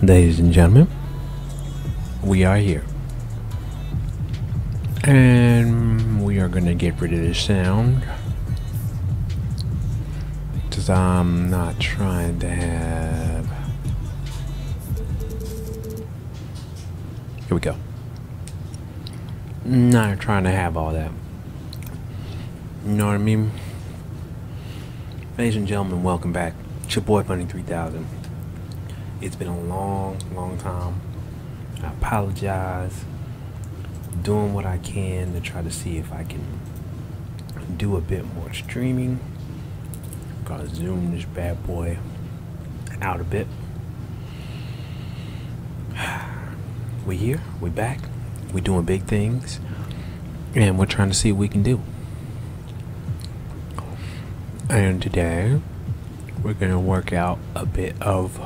Ladies and gentlemen, we are here, and we are gonna get rid of this sound because I'm not trying to have. Here we go. Not trying to have all that. You know what I mean? Ladies and gentlemen, welcome back. It's your boy Bunneh 3000. It's been a long time. I apologize. Doing what I can to try to see if I can do a bit more streaming. Gotta zoom this bad boy out a bit. We here, we back, we doing big things, and we're trying to see what we can do. And today, we're gonna work out a bit of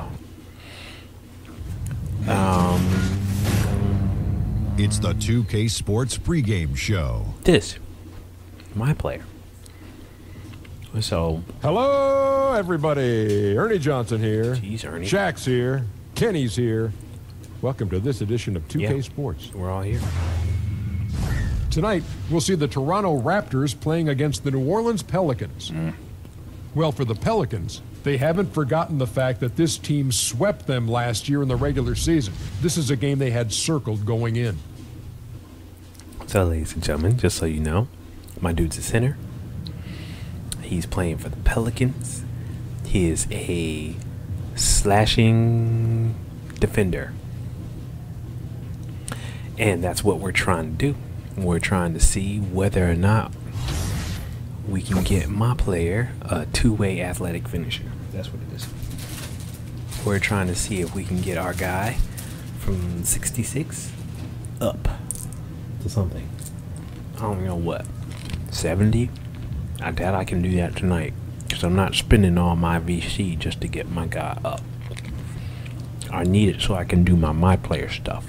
it's the 2K Sports pregame show. This, my player. So, hello, everybody. Ernie Johnson here. Jeez, Ernie. Shaq's here. Kenny's here. Welcome to this edition of 2K Sports. We're all here. Tonight, we'll see the Toronto Raptors playing against the New Orleans Pelicans. Well, for the Pelicans, they haven't forgotten the fact that this team swept them last year in the regular season. This is a game they had circled going in. So, ladies and gentlemen, just so you know, my dude's a center. He's playing for the Pelicans. He is a slashing defender. And that's what we're trying to do. We're trying to see whether or not we can get my player a two-way athletic finisher. That's what it is. We're trying to see if we can get our guy from 66 up to something. I don't know what. 70? I doubt I can do that tonight, because I'm not spending all my VC just to get my guy up. I need it so I can do my player stuff.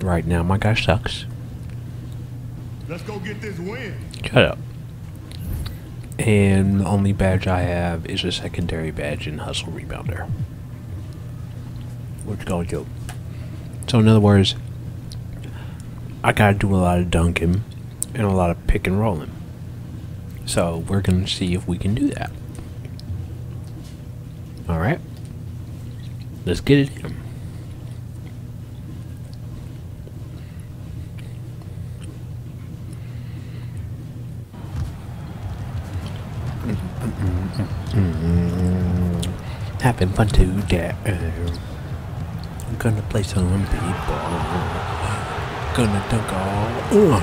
Right now my guy sucks. Let's go get this win. Shut up. And the only badge I have is a secondary badge in Hustle Rebounder. Which goes go. So in other words, I gotta do a lot of dunking and a lot of pick and rolling. So we're gonna see if we can do that. Alright. Let's get it in. Having fun today. I'm gonna play some people. Gonna dunk all.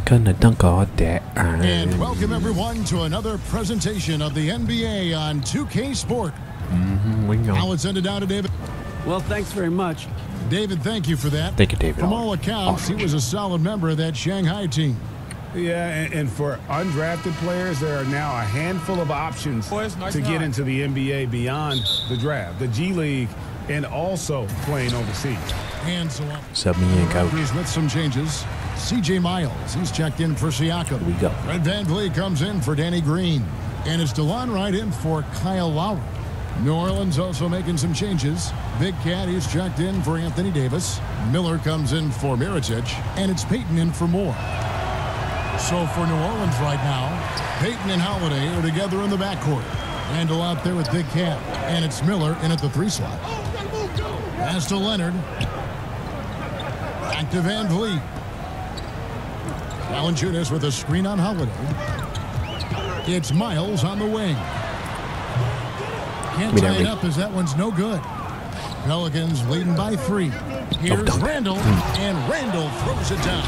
Gonna dunk all that. And welcome everyone to another presentation of the NBA on 2K Sport. Now let's send it down to David. Well, thanks very much. David, thank you for that. Thank you, David. From all accounts, he was a solid member of that Shanghai team. Yeah, and for undrafted players, there are now a handful of options to get into the NBA beyond the draft, the G League, and also playing overseas. And so on. Sub me in, coach. With some changes. CJ Miles, he's checked in for Siakam. Here we go. Fred VanVleet comes in for Danny Green. And it's DeLon Wright in for Kyle Lowry. New Orleans also making some changes. Big Cat, he's checked in for Anthony Davis. Miller comes in for Mirotic. And it's Peyton in for Moore. So for New Orleans right now, Peyton and Holiday are together in the backcourt. Randall out there with Big Cat. And it's Miller in at the 3 slot. Pass to Leonard. Back to VanVleet. Valanciunas with a screen on Holiday. It's Miles on the wing. Can't tie it up as that one's no good. Pelicans leading by 3. Here's Randall, and Randall throws it down.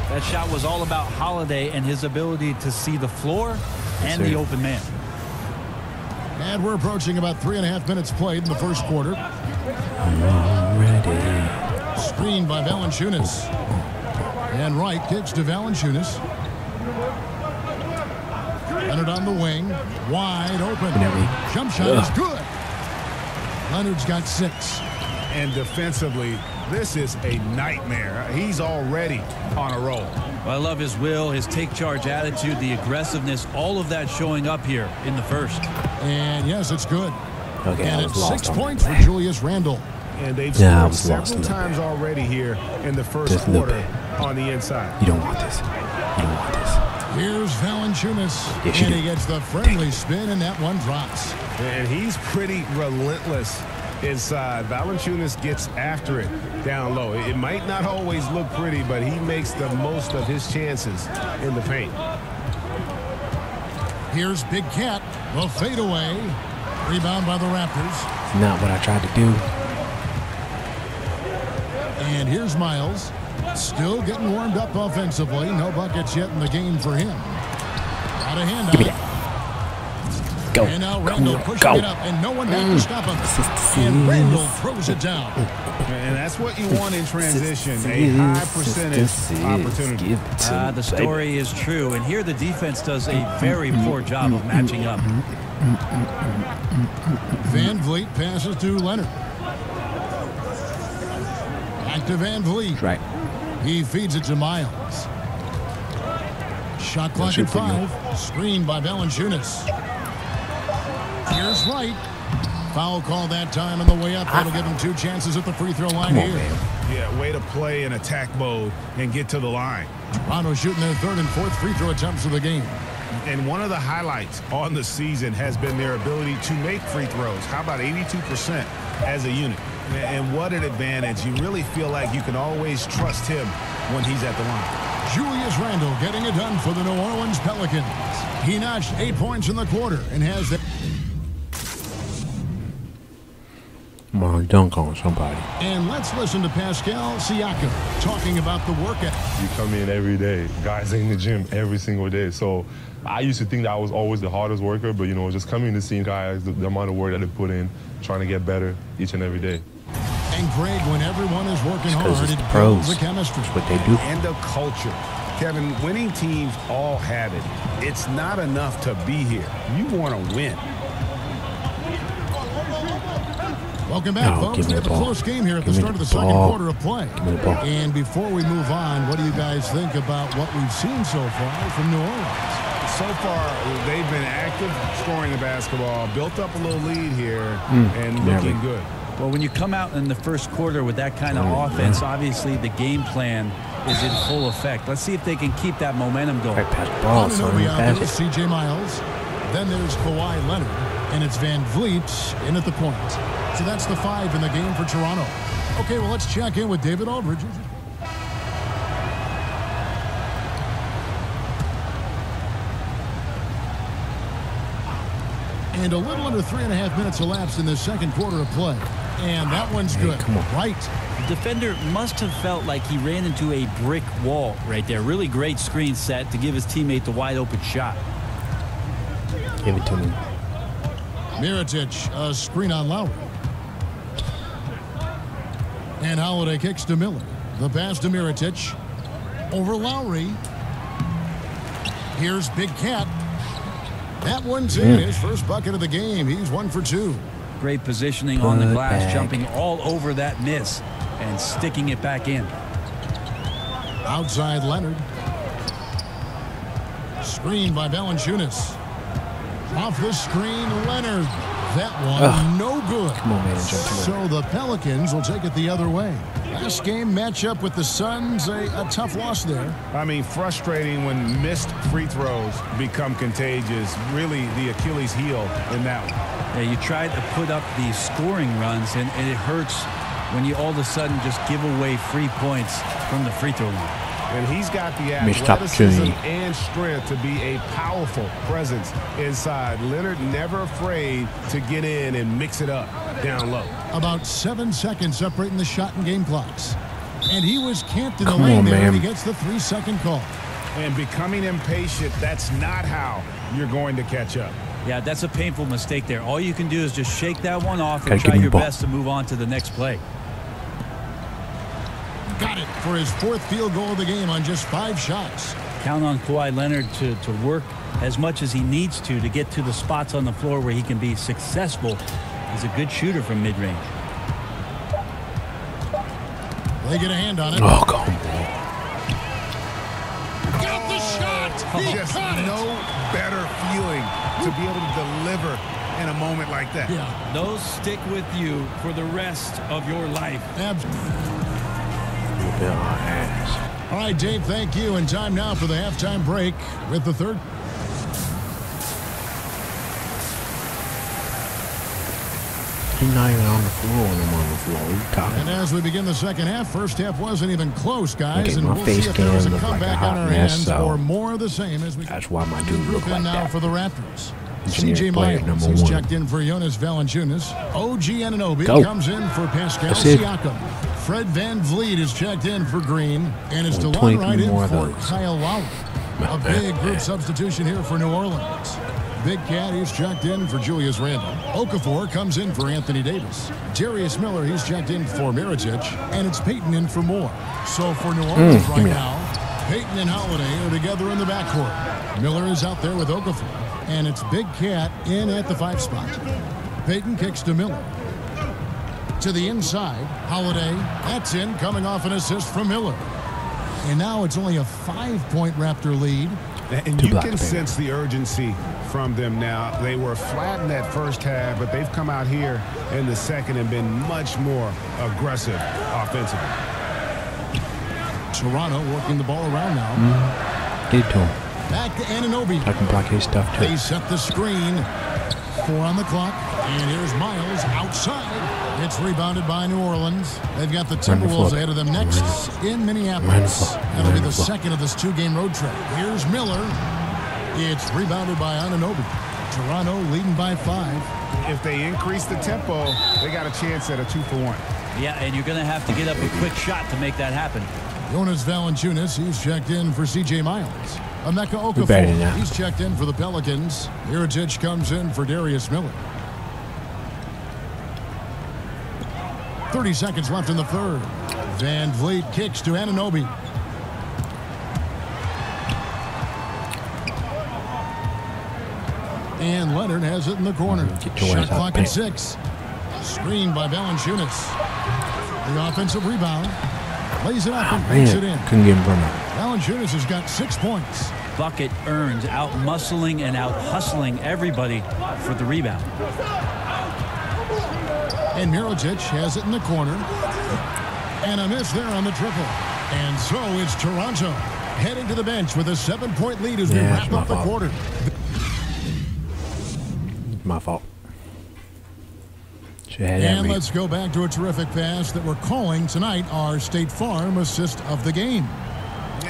That shot was all about Holiday and his ability to see the floor and the open man. And we're approaching about 3.5 minutes played in the first quarter. Ready. Screen by Valanciunas. And Wright kicks to Valanciunas. Leonard on the wing. Wide open. Jump shot is good. Leonard's got 6. And defensively, this is a nightmare. He's already on a roll. Well, I love his will, his take charge attitude, the aggressiveness, all of that showing up here in the first. And yes, it's good. Okay, and it's 6 points for Julius Randle. And they've scored several times already here in the first quarter on the inside. You don't want this. You don't want this. Here's Valanciunas. Yes, and he gets the friendly spin, and that one drops. And he's pretty relentless inside. Valanciunas gets after it down low. It might not always look pretty, but he makes the most of his chances in the paint. Here's Big Cat. The fadeaway. Rebound by the Raptors. Not what I tried to do. And here's Miles. Still getting warmed up offensively. No buckets yet in the game for him. Got a handout. Give me that. Go. And now Randall pushing it up, and no one had to stop him. And Randall throws it down. And that's what you want in transition, a high percentage opportunity. The story is true, and here the defense does a very poor job of matching up. Van Vliet passes to Leonard. Back to Van Vliet. Right. He feeds it to Miles. Shot clock at 5. Screened by Valanciunas. Here's Wright. Foul call that time on the way up. That'll give him 2 chances at the free throw line here. Yeah, way to play in attack mode and get to the line. Toronto shooting their 3rd and 4th free throw attempts of the game. And one of the highlights on the season has been their ability to make free throws. How about 82% as a unit? And what an advantage. You really feel like you can always trust him when he's at the line. Julius Randle getting it done for the New Orleans Pelicans. He notched 8 points in the quarter and has the... Dunk on somebody. And let's listen to Pascal Siakam talking about the work ethic. You come in every day. Guys in the gym every single day. So I used to think that I was always the hardest worker, but, you know, just coming to see guys, the amount of work that they put in, trying to get better each and every day. And Greg, when everyone is working hard, it builds the chemistry. That's what they do. And the culture. Kevin, winning teams all have it. It's not enough to be here. You want to win. Welcome back, folks. We have a close game here at the start of the second quarter of play. And before we move on, what do you guys think about what we've seen so far from New Orleans? So far, they've been active, scoring the basketball, built up a little lead here, and looking good. Well, when you come out in the first quarter with that kind of offense, obviously the game plan is in full effect. Let's see if they can keep that momentum going. Right past the ball, son. C.J. Miles. Then there's Kawhi Leonard. And it's Van Vliet in at the point. So that's the 5 in the game for Toronto. Okay, well, let's check in with David Aldridge. And a little under 3.5 minutes elapsed in the second quarter of play. And that one's good. Come on. Right. The defender must have felt like he ran into a brick wall right there. Really great screen set to give his teammate the wide open shot. Give it to me. Mirotic, a screen on Lowry. And Holiday kicks to Miller. The pass to Mirotic. Over Lowry. Here's Big Cat. That one's in. His first bucket of the game. He's 1 for 2. Great positioning on the glass, jumping all over that miss and sticking it back in. Outside Leonard. Screen by Valanciunas. Off the screen, Leonard. That one, no good. Come on, man. So the Pelicans will take it the other way. Last game matchup with the Suns, a tough loss there. I mean, frustrating when missed free throws become contagious. Really the Achilles heel in that one. Yeah, you try to put up these scoring runs, and it hurts when you all of a sudden just give away free points from the free throw line. And he's got the Missed athleticism opportunity. and strength to be a powerful presence inside. Leonard never afraid to get in and mix it up down low. About 7 seconds separating the shot and game clocks. And he was camped in the Come lane on, there, man. and he gets the 3-second call. And becoming impatient, that's not how you're going to catch up. Yeah, that's a painful mistake there. All you can do is just shake that one off and Gotta give try him your the ball. best to move on to the next play. Got it for his 4th field goal of the game on just 5 shots. Count on Kawhi Leonard to work as much as he needs to get to the spots on the floor where he can be successful. He's a good shooter from mid-range. They get a hand on it. Oh, come on. Got the shot. He Just caught it. no better feeling to be able to deliver in a moment like that. Yeah. Those stick with you for the rest of your life. Bill ass. All right, Dave, thank you. And time now for the halftime break with the third. He's not even on the floor when I'm on the floor. What are you talking And about? as we begin the second half, first half wasn't even close, guys. Okay, and my we'll face see if there was a cam look like a comeback hot on our mess, hands so or more of the same as we That's why my dude group look in like now that. for the Raptors. Generic CJ player Miles number is one. checked in for Jonas Valanciunas. OG Anunoby Go. comes in for Pascal That's it. Siakam. Fred Van Vliet is checked in for Green. And it's Only DeLon 23 Wright in more of for those. Kyle Lowry. A big group substitution here for New Orleans. Big Cat, he's checked in for Julius Randle. Okafor comes in for Anthony Davis. Darius Miller, he's checked in for Mirotic. And it's Peyton in for Moore. So for New Orleans give right me now, Peyton and Holiday are together in the backcourt. Miller is out there with Okafor. And it's Big Cat in at the 5 spot. Peyton kicks to Miller. To the inside, Holiday. That's in, coming off an assist from Miller. And now it's only a 5-point Raptor lead. And Two you block can fair. sense the urgency from them now. They were flat in that first half, but they've come out here in the second and been much more aggressive offensively. Toronto working the ball around now. Get it to him. Back to Anunoby. I can block his stuff too. They set the screen. 4 on the clock. And here's Miles outside. It's rebounded by New Orleans. They've got the Run the Timberwolves floor. ahead of them next in Minneapolis. Run the floor. That'll be Run the the floor. second of this 2-game road trip. Here's Miller. It's rebounded by Anunoby. Toronto leading by 5. If they increase the tempo, they got a chance at a 2-for-1. Yeah, and you're going to have to get up a quick shot to make that happen. Jonas Valanciunas, he's checked in for CJ Miles. Emeka We better than Okafor, that. he's checked in for the Pelicans. Mirotic comes in for Darius Miller. 30 seconds left in the third. Van Vliet kicks to Anunoby. And Leonard has it in the corner. Get your Shot ass out, clock man. at 6. Screened by Valanciunas. The offensive rebound. Lays it up and makes it in. Man, couldn't get in front of him. Valanciunas has got 6 points. Bucket earned, out muscling and out hustling everybody for the rebound. And Mirotic has it in the corner. And a miss there on the triple. And so it's Toronto heading to the bench with a 7-point lead as we Yeah, wrap it's my up the fault. quarter. My fault. Should have had that And read. let's go back to a terrific pass that we're calling tonight our State Farm assist of the game.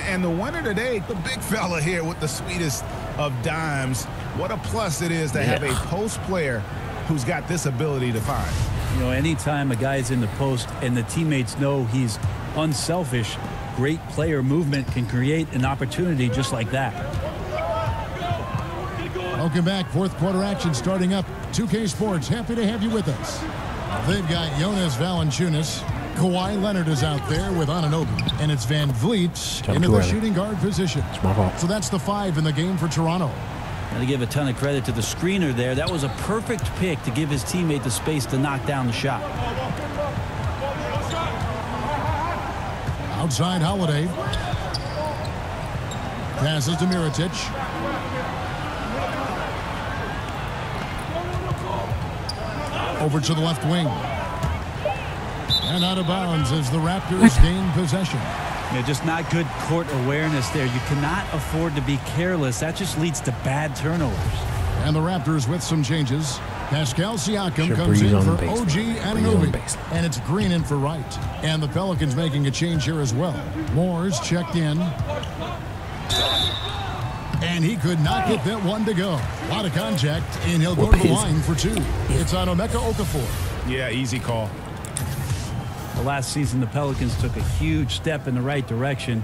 And the winner today, the big fella here with the sweetest of dimes. What a plus it is to have a post player who's got this ability to find. You know, anytime a guy's in the post and the teammates know he's unselfish, great player movement can create an opportunity just like that. Welcome back. 4th quarter action starting up. 2K Sports, happy to have you with us. They've got Jonas Valanciunas. Kawhi Leonard is out there with Anunoby. And it's Van Vliet into too the early. shooting guard position. It's my fault. So that's the 5 in the game for Toronto. Got to give a ton of credit to the screener there. That was a perfect pick to give his teammate the space to knock down the shot. Outside Holiday. Passes to Mirotic. Over to the left wing. And out of bounds as the Raptors gain possession. Yeah, just not good court awareness there. You cannot afford to be careless. That just leads to bad turnovers. And the Raptors with some changes. Pascal Siakam Should comes breeze in on for the baseline. OG Breeze on the Anunoby. baseline. And it's Green in for Wright. And the Pelicans making a change here as well. Moore's checked in. And he could not get that one to go. A lot of contact, and he'll go to the line for two. It's on Emeka Okafor. Yeah, easy call. Well, last season, the Pelicans took a huge step in the right direction.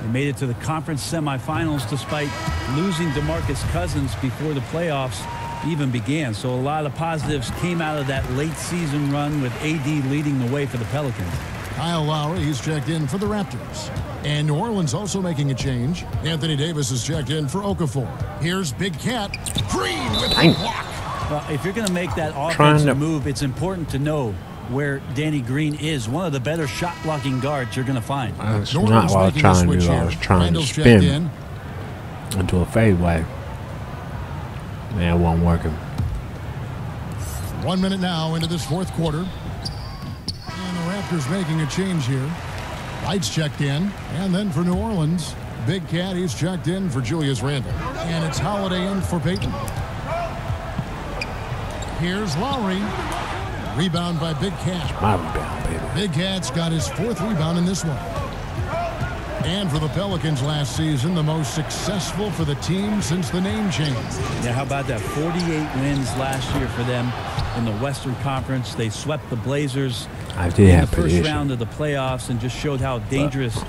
They made it to the conference semifinals despite losing Bunneh Cuzzins before the playoffs even began. So a lot of positives came out of that late season run with AD leading the way for the Pelicans. Kyle Lowry, he's checked in for the Raptors. And New Orleans also making a change. Anthony Davis is checked in for Okafor. Here's Big Cat. Green with the block. Well, if you're going to make that offensive move, it's important to know where Danny Green is. One of the better shot blocking guards you're going to find. That's not what I was trying to do. I was trying to spin into a fadeaway. Man, it wasn't working. 1 minute now into this fourth quarter. And the Raptors making a change here. Lights checked in. And then for New Orleans, Big Cat, he's checked in for Julius Randle. And it's Holiday in for Payton. Here's Lowry. Rebound by Big Cat. My rebound, baby. Big Cat's got his fourth rebound in this one. And for the Pelicans last season, the most successful for the team since the name change. Yeah, how about that? 48 wins last year for them in the Western Conference. They swept the Blazers in the first round of the playoffs and just showed how dangerous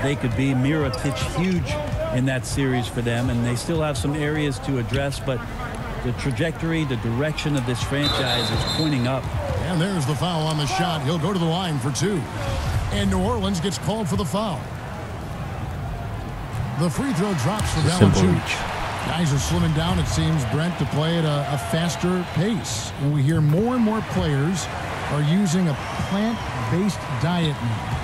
they could be. Mira pitched huge in that series for them, and they still have some areas to address, but the trajectory, the direction of this franchise is pointing up. And there's the foul on the shot. He'll go to the line for two. And New Orleans gets called for the foul. The free throw drops for Valanciunas. Guys are slimming down, it seems, Brent, to play at a faster pace. And we hear more and more players are using a plant-based diet now.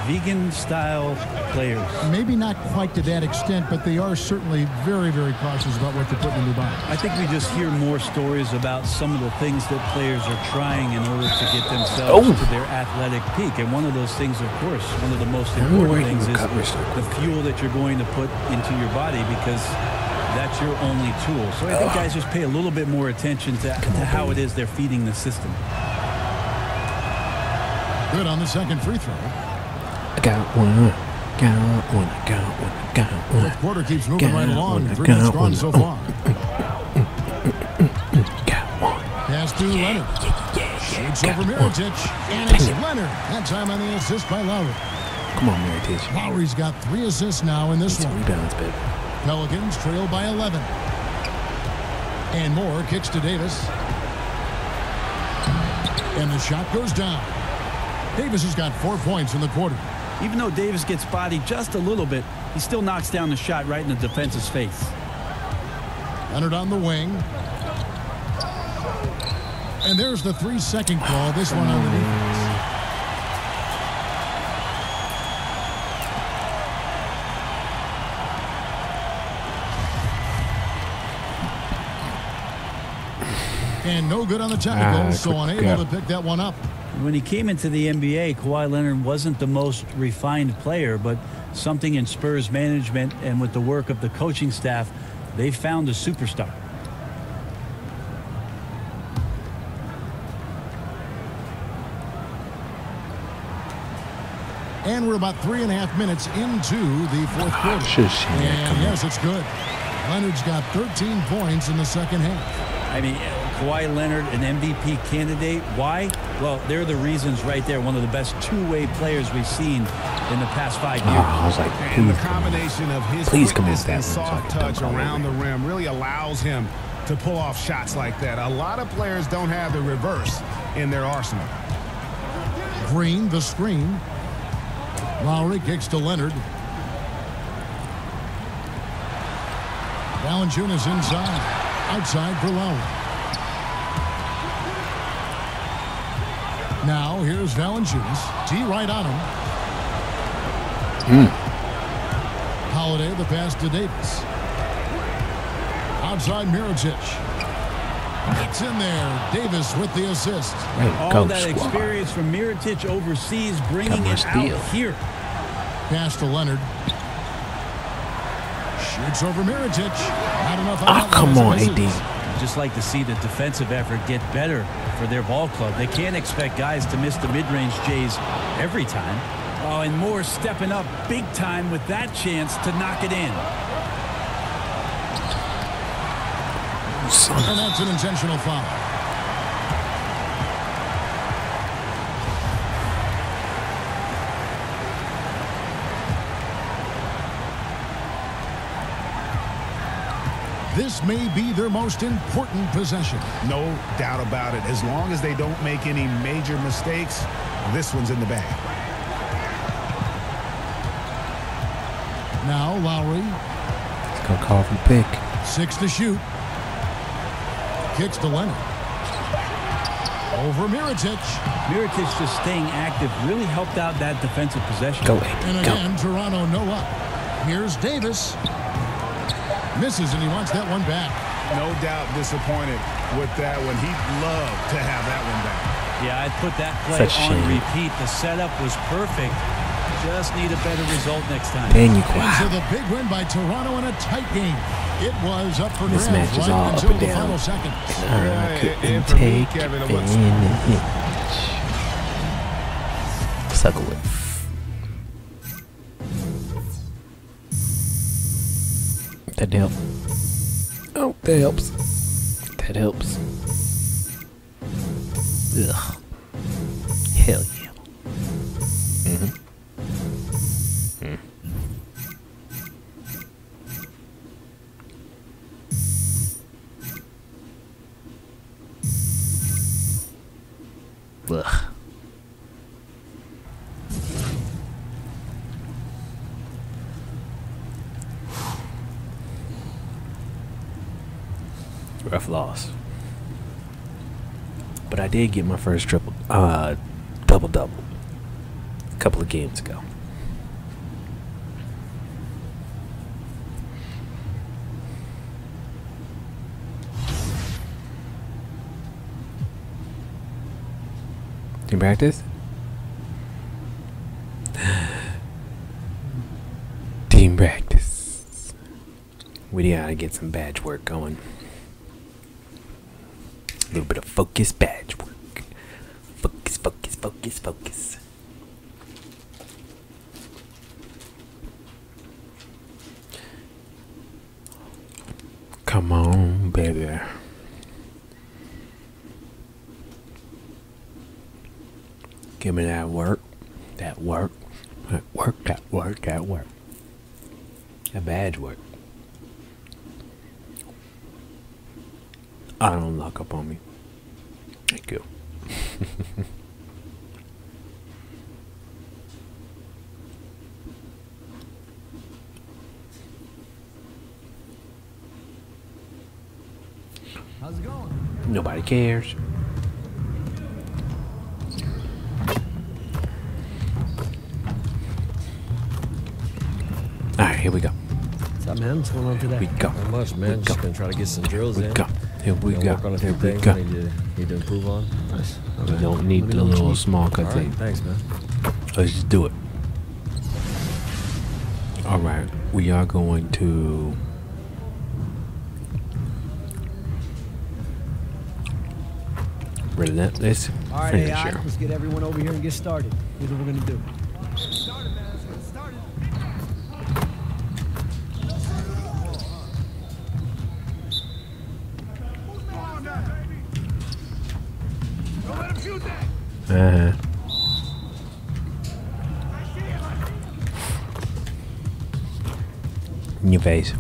Vegan-style players. Maybe not quite to that extent, but they are certainly very, very cautious about what they're putting in their body. I think we just hear more stories about some of the things that players are trying in order to get themselves to their athletic peak. And one of those things, of course, one of the most important things is the fuel that you're going to put into your body, because that's your only tool. So I think guys just pay a little bit more attention to how it is they're feeding the system. Good on the second free throw. Got one. Fourth quarter keeps moving right along. 3 minutes gone so far. Pass to Leonard. Shoots over Mirotic. And it's Leonard. That time on the assist by Lowry. Come on, Mirotic. Lowry's got 3 assists now in this one. Rebounds, baby. Pelicans trail by 11. And Moore kicks to Davis. And the shot goes down. Davis has got 4 points in the quarter. Even though Davis gets bodied just a little bit, he still knocks down the shot right in the defense's face. Leonard on the wing. And there's the 3-second call. This one on the defense. And no good on the technical, so unable to pick that one up. When he came into the NBA, Kawhi Leonard wasn't the most refined player, but something in Spurs management and with the work of the coaching staff, they found a superstar. And we're about 3.5 minutes into the fourth quarter. And yes, it's good. Leonard's got 13 points in the second half. I mean, Kawhi Leonard, an MVP candidate. Why? Well, they're the reasons right there. One of the best two-way players we've seen in the past 5 years. I was like, and the combination of his quickness and soft touch around the rim really allows him to pull off shots like that. A lot of players don't have the reverse in their arsenal. Green, the screen. Lowry kicks to Leonard. Valanciunas inside. Outside for Lowry. Now here's Valanciunas. T right on him. Holiday the pass to Davis. Outside Mirotic. It's in there. Davis with the assist. All that experience from Mirotic overseas, bringing it out here. Pass to Leonard. Shoots over Mirotic. Not enough. Come on, AD. just like to see the defensive effort get better for their ball club. They can't expect guys to miss the mid-range Jays every time. Oh, and Moore stepping up big time with that chance to knock it in. And that's an intentional foul. This may be their most important possession. No doubt about it. As long as they don't make any major mistakes, this one's in the bag. Now Lowry. Let's go call for the pick. 6 to shoot. Kicks to Leonard. Over Mirotic. Mirotic just staying active really helped out that defensive possession. Go ahead. And again, Toronto no up. Here's Davis. Misses, and he wants that one back. No doubt disappointed with that one. He'd love to have that one back. Yeah, I'd put that play on repeat. The setup was perfect. Just need a better result next time. Then you And so the big win by Toronto in a tight game. It was up for this grabs match is right all up until and the down. final seconds. I couldn't take an inch. Suckle it. That helps. Oh, that helps. That helps. Ugh. Hell yeah. Ugh. Rough loss. But I did get my first double-double a couple of games ago. Team practice? Team practice. We gotta get some badge work going. A little bit of focus badge work. Focus, focus, focus, focus. Come on, baby. Give me that work. That work. That work, that work, that work. That badge work. I don't lock up on me. Thank you. How's it going? Nobody cares. Alright, here we go. What's up, man? What's going on today? We go. Not much, man. Just gonna try to get some drills in. Go. Here we go. Work on a few Here we things go. I need to improve on. Nice. You don't need the little small cut All right, tape. thanks, man. Let's just do it. Alright, we are going to relentless All right, finisher. AI, let's get everyone over here and get started. Here's what we're gonna do. In your face.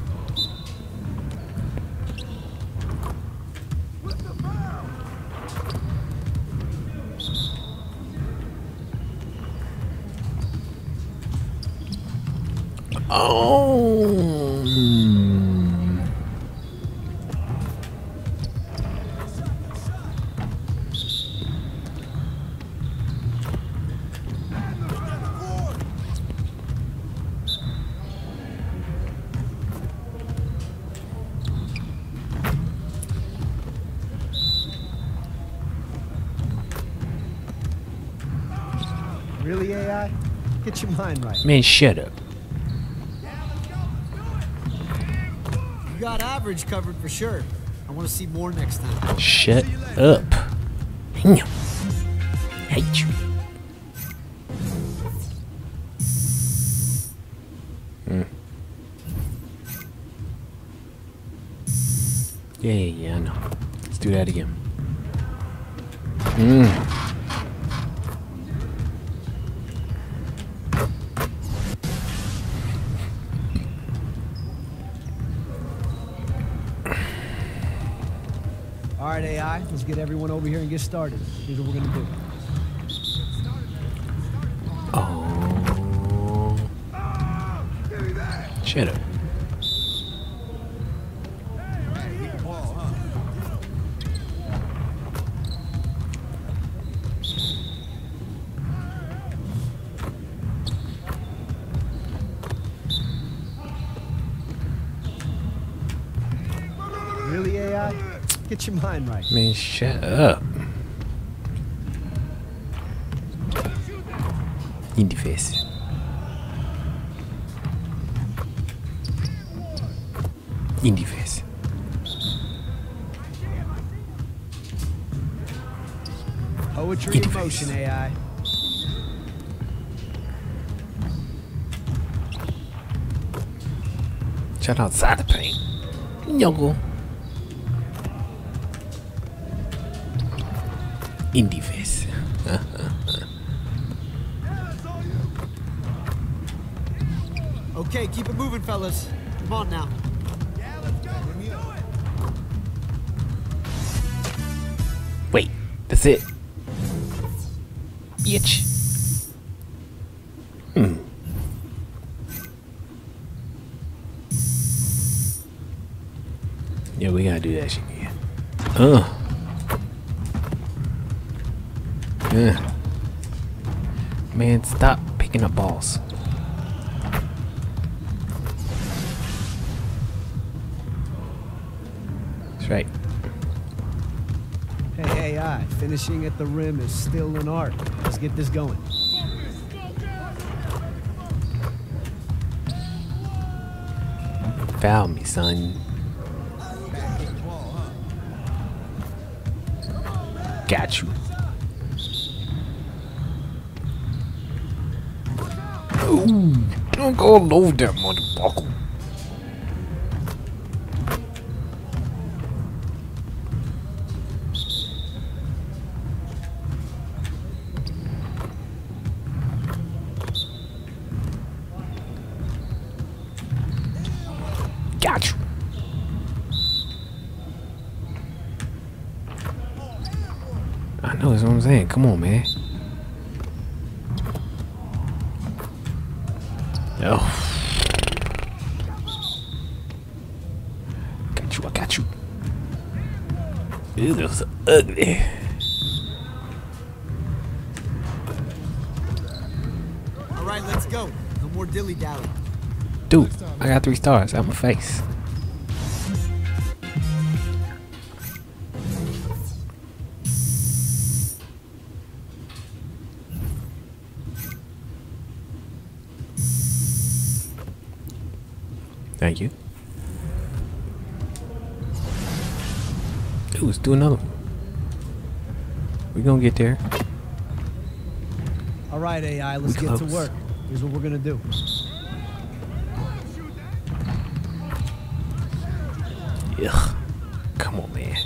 Oh. Really, AI? Get your mind right. Man, shut up. You got average covered for sure. I want to see more next time. Shut up. Damn. Hate you. Yeah, I know. Let's do that again. All right, AI, let's get everyone over here and get started. Here's what we're going to do. Oh. Shut up. Really, AI? Get your mind right. Man, shut up. In the face. In the face. Poetry in motion, AI. Shut outside the paint. Yogo. In the face. Okay, keep it moving, fellas. Come on now. Wait, that's it. Bitch. Yeah, we gotta do that shit again. Man, stop picking up balls. That's right. Hey, AI, finishing at the rim is still an art. Let's get this going. Foul me, son. Got you. Ooh, don't go all over that motherfucker. Got you. I know, that's what I'm saying. Come on, man. Oh. Got you, I got you. Ew, that was ugly. All right, let's go. No more dilly-dally. Dude, I got 3 stars out my face. Thank you. Ooh, let's do another one. We gonna get there. All right, AI, let's get to work. Here's what we're gonna do. Ugh. Come on, man.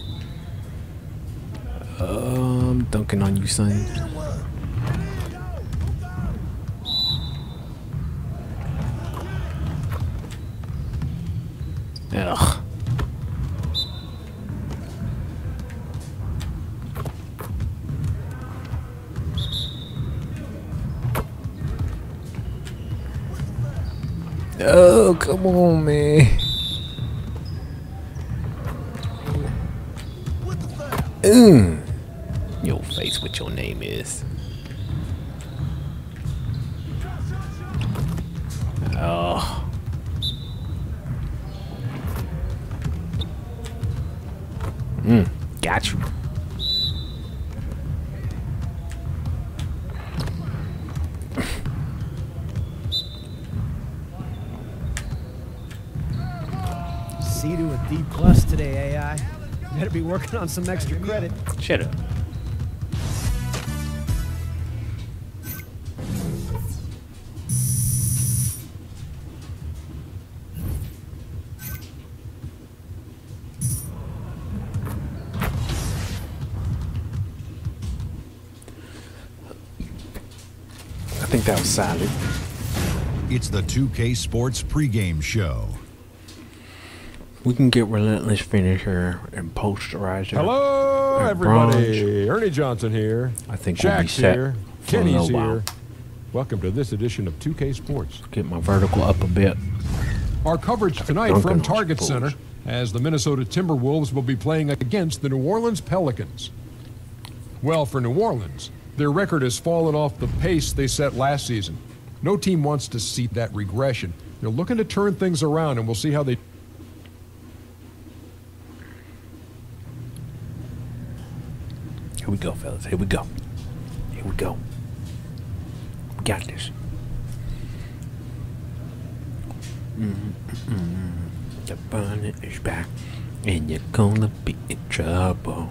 Dunking on you, son. Ugh. Oh, come on, man. Your face, what your name is. Oh. Got you. C to a D+ today, AI. Better be working on some extra credit. Shut up. I think that was solid. It's the 2K Sports pregame show. We can get Relentless Finisher and Posterizer. Hello, everybody. Ernie Johnson here. I think Shaq's we'll be set here. for a Kenny's little while. here. Welcome to this edition of 2K Sports. Get my vertical up a bit. Our coverage tonight Duncan from on Target Bulls. Center as the Minnesota Timberwolves will be playing against the New Orleans Pelicans. Well, for New Orleans, their record has fallen off the pace they set last season. No team wants to see that regression. They're looking to turn things around, and we'll see how they... Here we go, fellas. Here we go. Here we go. We got this. The Bunneh is back, and you're gonna be in trouble.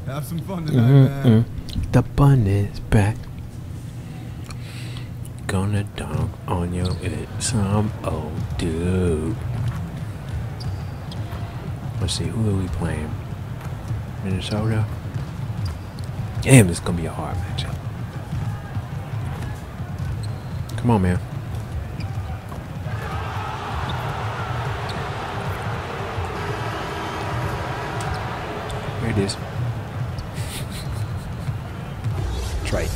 Have some fun tonight, man. The Bunneh is back. Gonna dunk on you with some old dude. Let's see, who are we playing? Minnesota? Damn, this is gonna be a hard matchup. Come on, man. Here it is. Try it.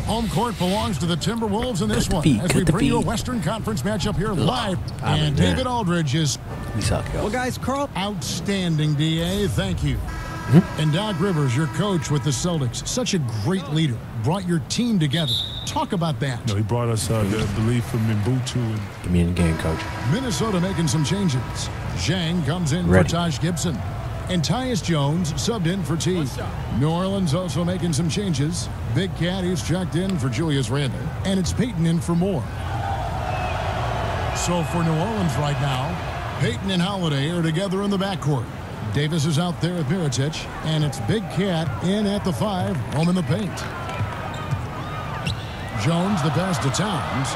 Home court belongs to the Timberwolves in this one. feed, As we cut the bring you a feed. Western Conference matchup here live. I'm in And there. David Aldridge is We suck, yo. Well, guys, Carl. outstanding, DA. Thank you. And Doc Rivers, your coach with the Celtics, such a great leader. Brought your team together. Talk about that. No, he brought us the belief from Mbutu. And Give me in the game, coach. Minnesota making some changes. Zhang comes in Ready. for Taj Gibson. And Tyus Jones subbed in for T. New Orleans also making some changes. Big Cat, he's checked in for Julius Randle. And it's Peyton in for Moore. So for New Orleans right now, Peyton and Holiday are together in the backcourt. Davis is out there with Mirotic. And it's Big Cat in at the 5, home in the paint. Jones the pass to Towns.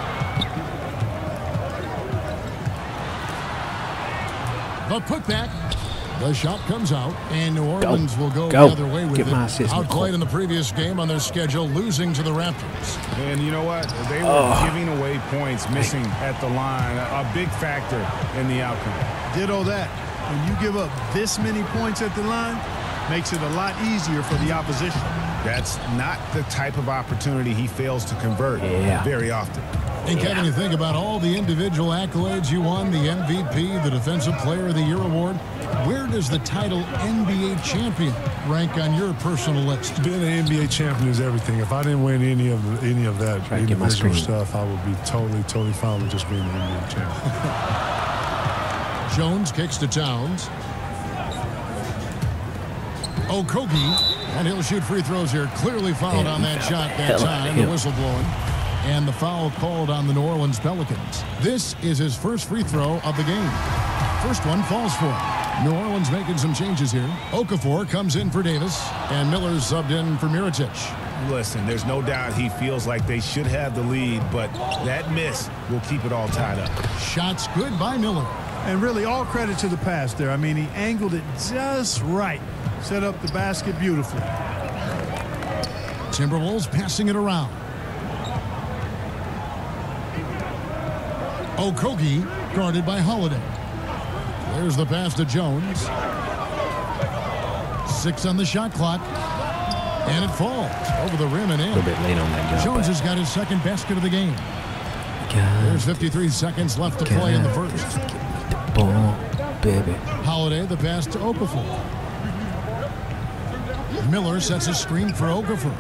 The putback. The shot comes out, and New Orleans will go the other way with Get it. my assist, Outplayed in the previous game on their schedule, losing to the Raptors. And you know what? They were giving away points, missing at the line. A big factor in the outcome. Ditto that. When you give up this many points at the line, makes it a lot easier for the opposition. That's not the type of opportunity he fails to convert very often. And Kevin, you think about all the individual accolades you won, the MVP, the Defensive Player of the Year award. Where does the title NBA champion rank on your personal list? being an NBA champion is everything. If I didn't win any of that Try to get my individual screen. stuff, I would be totally fine with just being an NBA champion. Jones kicks to Towns. Okogie, and he'll shoot free throws here. Clearly fouled on that shot that time. The whistle blowing. And the foul called on the New Orleans Pelicans. This is his first free throw of the game. First one falls for him. New Orleans making some changes here. Okafor comes in for Davis, and Miller's subbed in for Mirotic. Listen, there's no doubt he feels like they should have the lead, but that miss will keep it all tied up. Shots good by Miller. And really, all credit to the pass there. I mean, he angled it just right. Set up the basket beautifully. Timberwolves passing it around. Okogie guarded by Holiday. There's the pass to Jones. 6 on the shot clock. And it falls over the rim and in. A little bit late on that jump. Jones has got his second basket of the game. There's 53 seconds left to play in the first. Ball, baby. Holiday, the pass to Okafor. Miller sets a screen for Okafor.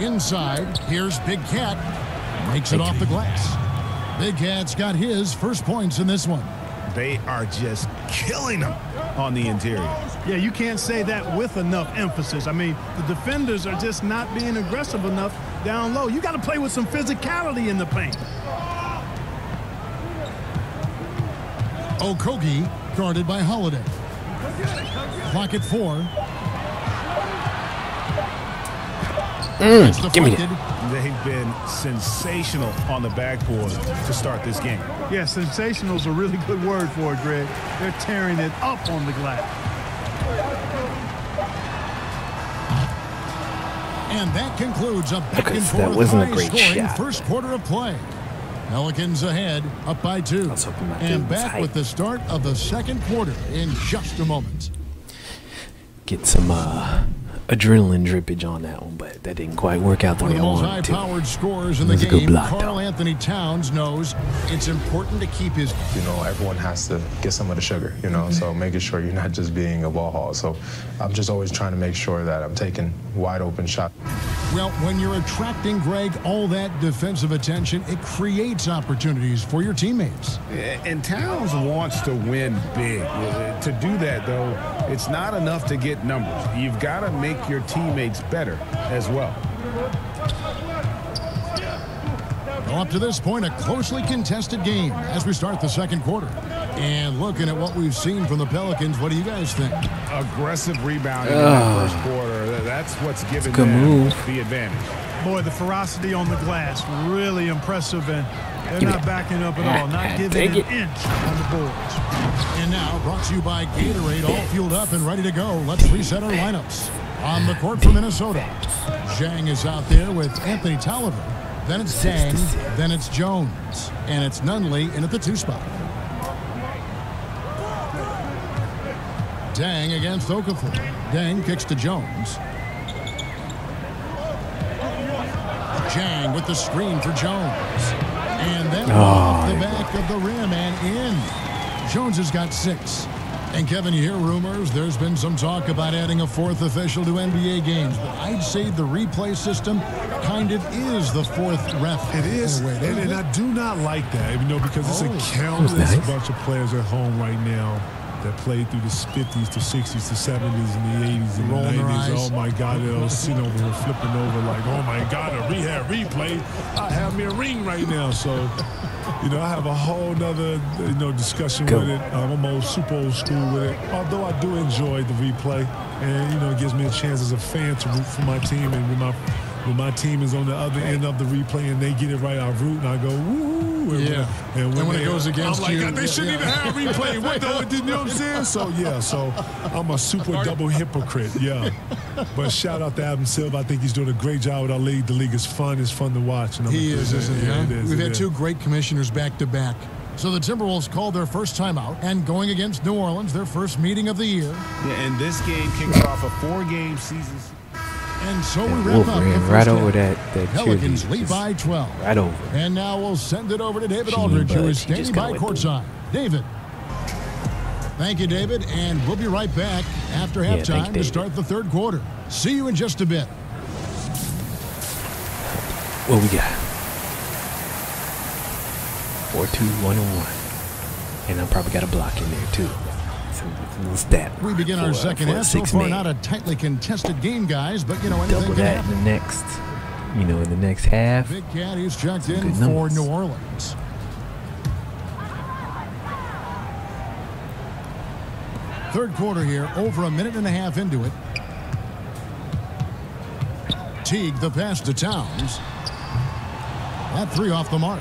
Inside, here's Big Cat. Makes it off the glass. Big Cat's got his first points in this one. They are just killing them on the interior. Yeah, you can't say that with enough emphasis. I mean, the defenders are just not being aggressive enough down low. You got to play with some physicality in the paint. Okogie guarded by Holiday. Clock at 4. Give me that. They've been sensational on the backboard to start this game. Yeah, sensational is a really good word for it, Greg. They're tearing it up on the glass. And that concludes a back-and-forth high-scoring first quarter of play. Pelicans ahead, up by 2. And back with the start of the second quarter in just a moment. Get some adrenaline drippage on that one, but that didn't quite work out the way I wanted to. One of the most high-powered scorers in the game, Karl Anthony Towns, knows it's important to keep his... You know, everyone has to get some of the sugar, you know, so making sure you're not just being a ball hog. So I'm just always trying to make sure that I'm taking wide-open shots. Well, when you're attracting, Greg, all that defensive attention, it creates opportunities for your teammates. And Towns wants to win big. To do that, though, it's not enough to get numbers. You've got to make your teammates better as well. Well, up to this point, a closely contested game as we start the second quarter. And looking at what we've seen from the Pelicans, what do you guys think? Aggressive rebounding in that first quarter. That's what's given them the advantage. Boy, the ferocity on the glass, really impressive, and they're not backing up at all, not giving an inch on the boards. And now, brought to you by Gatorade, all fueled up and ready to go. Let's reset our lineups. On the court for Minnesota, Zhang is out there with Anthony Tolliver. Then it's Dang, then it's Jones, and it's Nunley in at the 2 spot. Dang against Okafor. Dang kicks to Jones. Zhang with the screen for Jones. And then off the back of the rim and in. Jones has got 6. And Kevin, you hear rumors, there's been some talk about adding a 4th official to NBA games, but I'd say the replay system kind of is the 4th ref. It is, and I do not like that, you know, because it's a countless bunch of players at home right now that played through the 50s, the 60s, the 70s, and the 80s, and the 90s. Oh, my God, they'll sit over here flipping over like, oh, my God, a rehab replay. I have me a ring right now. So, you know, I have a whole nother, you know, discussion with it. I'm super old school with it, although I do enjoy the replay. And, you know, it gives me a chance as a fan to root for my team. And when my team is on the other end of the replay and they get it right, I root and I go, woo. And when it goes against you, I'm like, they shouldn't even have replay. What the, you know what I'm saying? So, yeah, so I'm a super double hypocrite, yeah. But shout out to Adam Silver. I think he's doing a great job with our league. The league is fun. It's fun to watch. And he is, isn't he? Yeah, We've had 2 great commissioners back-to-back. So the Timberwolves called their first timeout and going against New Orleans, their first meeting of the year. Yeah, and this game kicks off a 4-game season. And so we wrap up the right over that Pelicans lead by 12. Right over. And now we'll send it over to David Aldridge, who is standing by courtside. David. Thank you, David. And we'll be right back after halftime to start the third quarter. See you in just a bit. What we got? 4-2-1-1. And I probably got a block in there, too. Stat. We begin our second half. So far, not a tightly contested game, guys, but you know, anything double that in the next, in the next half. Big Cat, he's checked in for New Orleans. Third quarter here, over a minute and a half into it. Teague, the pass to Towns. That 3 off the mark.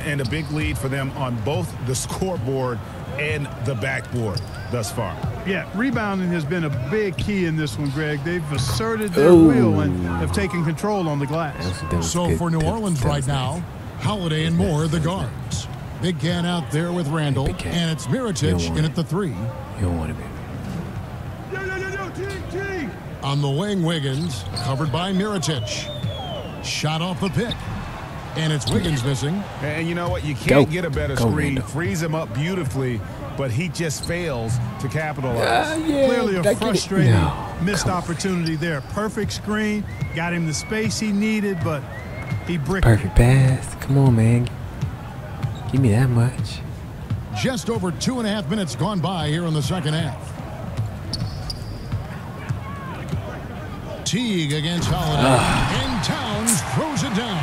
And a big lead for them on both the scoreboard and the backboard thus far. Yeah, rebounding has been a big key in this one, Greg. They've asserted their will and have taken control on the glass. So for New Orleans right now, Holiday and Moore, the guards. Big Cat out there with Randall, and it's Mirotic in at the 3. You don't want to be. On the wing, Wiggins, covered by Mirotic. Shot off the pick. And it's Wiggins missing. And you know what? You can't get a better screen. Frees him up beautifully, but he just fails to capitalize. Clearly a frustrating missed opportunity there. Perfect screen. Got him the space he needed, but he bricked it. Perfect pass. Come on, man. Give me that much. Just over 2.5 minutes gone by here in the second half. Teague against Holiday. And Towns throws it down.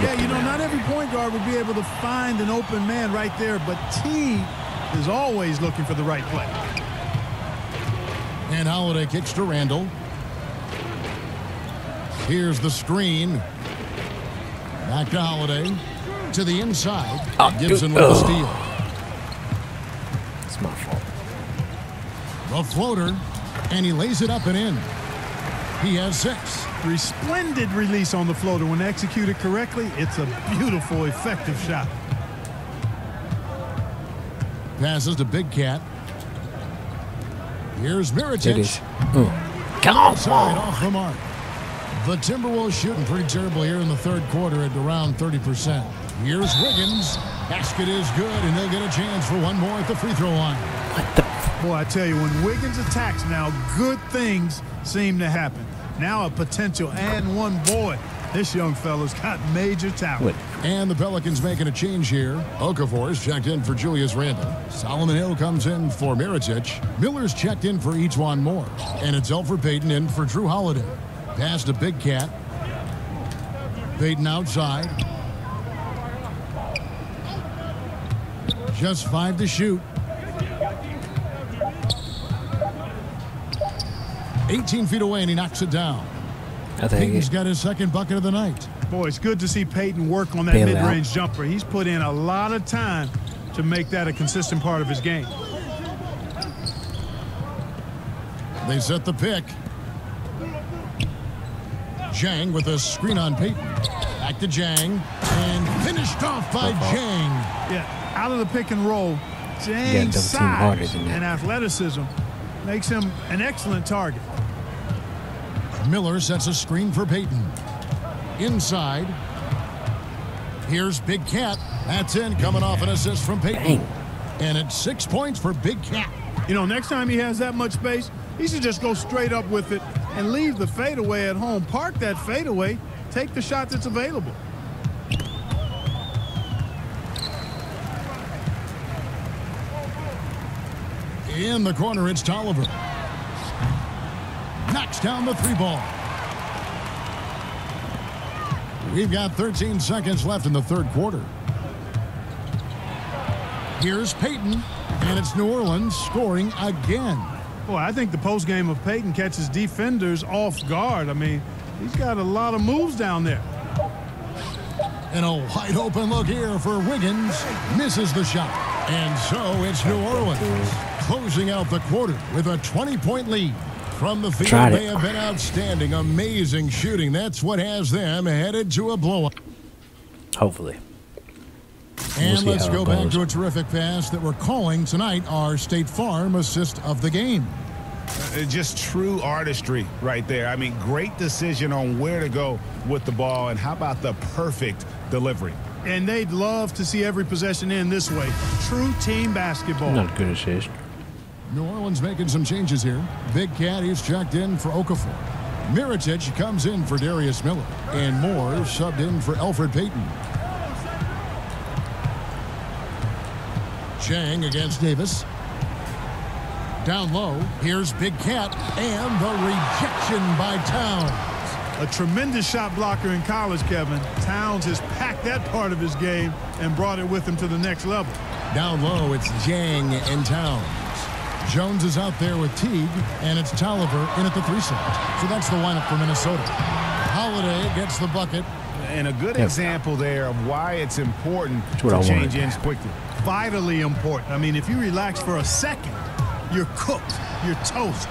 Yeah, you know, not every point guard would be able to find an open man right there, but Teague is always looking for the right play. And Holiday kicks to Randall. Here's the screen. Back to Holiday. To the inside. Gibson with the steal. It's my fault. The floater. And he lays it up and in. He has 6. Splendid release on the floater. When executed correctly, it's a beautiful, effective shot. Passes to Big Cat. Here's Miritich. Come on. Off the mark. The Timberwolves shooting pretty terrible here in the third quarter at around 30%. Here's Wiggins. Basket is good, and he'll get a chance for one more at the free throw line. Boy, I tell you, when Wiggins attacks now, good things seem to happen. Now a potential and one. Boy, this young fella's got major talent. And the Pelicans making a change here. Okafor's checked in for Julius Randle. Solomon Hill comes in for Miritich. Miller's checked in for Ejuan Moore. And it's Elfrid Payton in for Drew Holiday. Pass to Big Cat. Payton outside. Just 5 to shoot. 18 feet away, and he knocks it down. Payton's got his second bucket of the night. Boy, it's good to see Payton work on that mid-range jumper. He's put in a lot of time to make that a consistent part of his game. They set the pick. Jang with a screen on Payton. Back to Jang. And finished off by Jang. Yeah, out of the pick and roll. Jang's size and athleticism makes him an excellent target. Miller sets a screen for Payton. Inside. Here's Big Cat. That's in, coming off an assist from Payton. And it's 6 points for Big Cat. You know, next time he has that much space, he should just go straight up with it and leave the fadeaway at home. Park that fadeaway. Take the shot that's available. In the corner, it's Tolliver. Knocks down the 3-ball. We've got 13 seconds left in the third quarter. Here's Payton, and it's New Orleans scoring again. Boy, I think the postgame of Payton catches defenders off guard. I mean, he's got a lot of moves down there. And a wide open look here for Wiggins. Misses the shot. And so it's New Orleans closing out the quarter with a 20-point lead. From the field, they have been outstanding. Amazing shooting. That's what has them headed to a blowout. Hopefully. And let's go back to a terrific pass that we're calling tonight our State Farm assist of the game. Just true artistry right there. I mean, great decision on where to go with the ball, and how about the perfect delivery? And they'd love to see every possession end this way. True team basketball. Not a good assist. New Orleans making some changes here. Big Cat is checked in for Okafor. Miritich comes in for Darius Miller. And Moore subbed in for Elfrid Payton. Chang against Davis. Down low, here's Big Cat, and the rejection by Towns. A tremendous shot blocker in college, Kevin. Towns has packed that part of his game and brought it with him to the next level. Down low, it's Jang and Towns. Jones is out there with Teague, and it's Tolliver in at the 3 slot. So that's the lineup for Minnesota. Holiday gets the bucket. And a good example there of why it's important to change ends quickly. Vitally important. I mean, if you relax for a second, you're cooked. You're toast.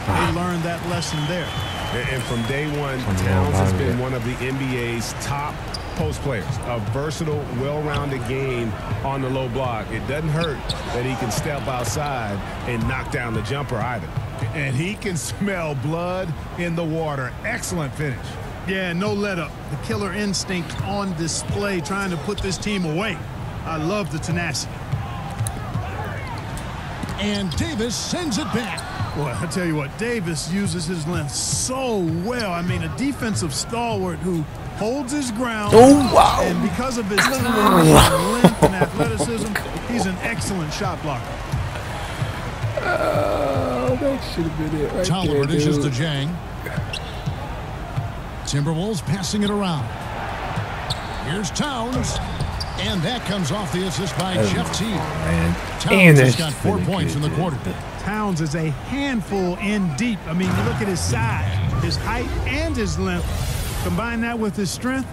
They learned that lesson there. And from day one, Towns has been one of the NBA's top post players. A versatile, well-rounded game on the low block. It doesn't hurt that he can step outside and knock down the jumper either. And he can smell blood in the water. Excellent finish. Yeah, no let up. The killer instinct on display, trying to put this team away. I love the tenacity. And Davis sends it back. Boy, I tell you what, Davis uses his length so well. I mean, a defensive stalwart who holds his ground. Oh, wow. And because of his length and athleticism, he's an excellent shot blocker. Oh, that should have been it right Tolliver there, dishes to Jang. Timberwolves passing it around. Here's Towns. And that comes off the assist by Jeff Teague. And Towns has got 4 points in the quarter. Towns is a handful in deep. I mean, you look at his size, his height, and his length. Combine that with his strength,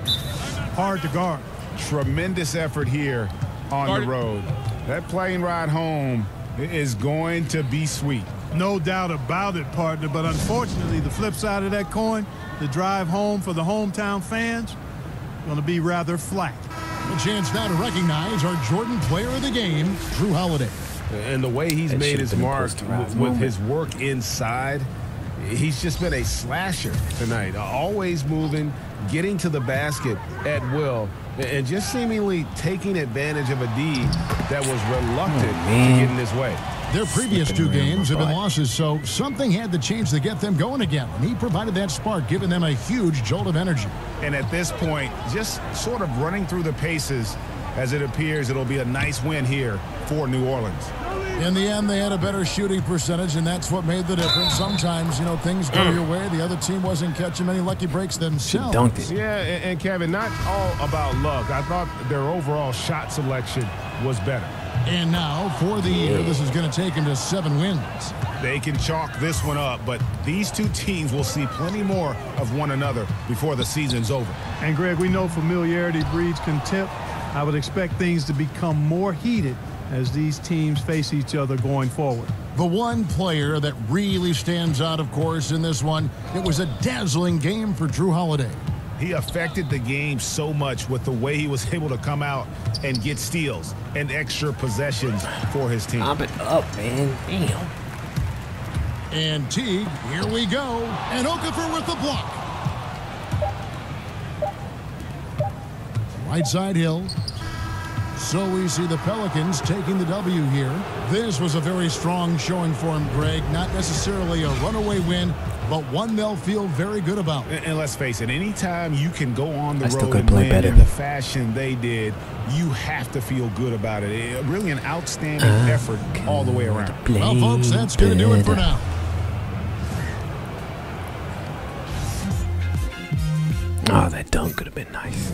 hard to guard. Tremendous effort here on the road. That plane ride home is going to be sweet. No doubt about it, partner. But unfortunately, the flip side of that coin, the drive home for the hometown fans, going to be rather flat. A chance now to recognize our Jordan player of the game, Jrue Holiday. And the way he's made his mark with his work inside, he's just been a slasher tonight. Always moving, getting to the basket at will, and just seemingly taking advantage of a D that was reluctant to get in his way. Their previous 2 games have been losses, so something had to change to get them going again. And he provided that spark, giving them a huge jolt of energy. And at this point, just sort of running through the paces, as it appears it'll be a nice win here for New Orleans. In the end, they had a better shooting percentage, and that's what made the difference. Sometimes, you know, things go your way. The other team wasn't catching many lucky breaks themselves. Dunked it. Yeah, and Kevin, not all about luck. I thought their overall shot selection was better. And now, for the year, this is going to take them to 7 wins. They can chalk this one up, but these 2 teams will see plenty more of one another before the season's over. And, Greg, we know familiarity breeds contempt. I would expect things to become more heated as these teams face each other going forward. The one player that really stands out, of course, in this one, it was a dazzling game for Jrue Holiday. He affected the game so much with the way he was able to come out and get steals and extra possessions for his team. Pop it up, man. Damn. And Teague, here we go. And Okafor with the block. Right side Hill. So we see the Pelicans taking the W here. This was a very strong showing for him, Greg. Not necessarily a runaway win, but one they'll feel very good about. And let's face it, anytime you can go on the road and win in the fashion they did, you have to feel good about it. Really an outstanding effort all the way around. Well, folks, that's going to do it for now. Oh, that dunk could have been nice.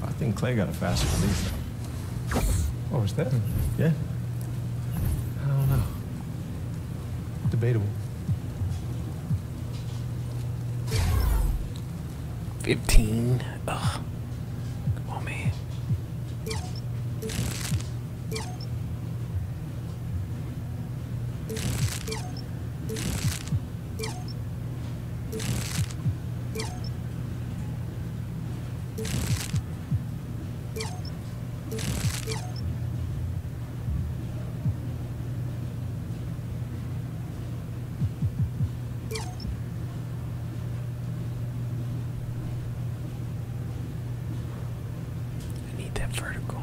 I think Clay got a faster release. Oh, is that? Yeah. I don't know. Debatable. 15. Ugh. Come on, man. Vertical.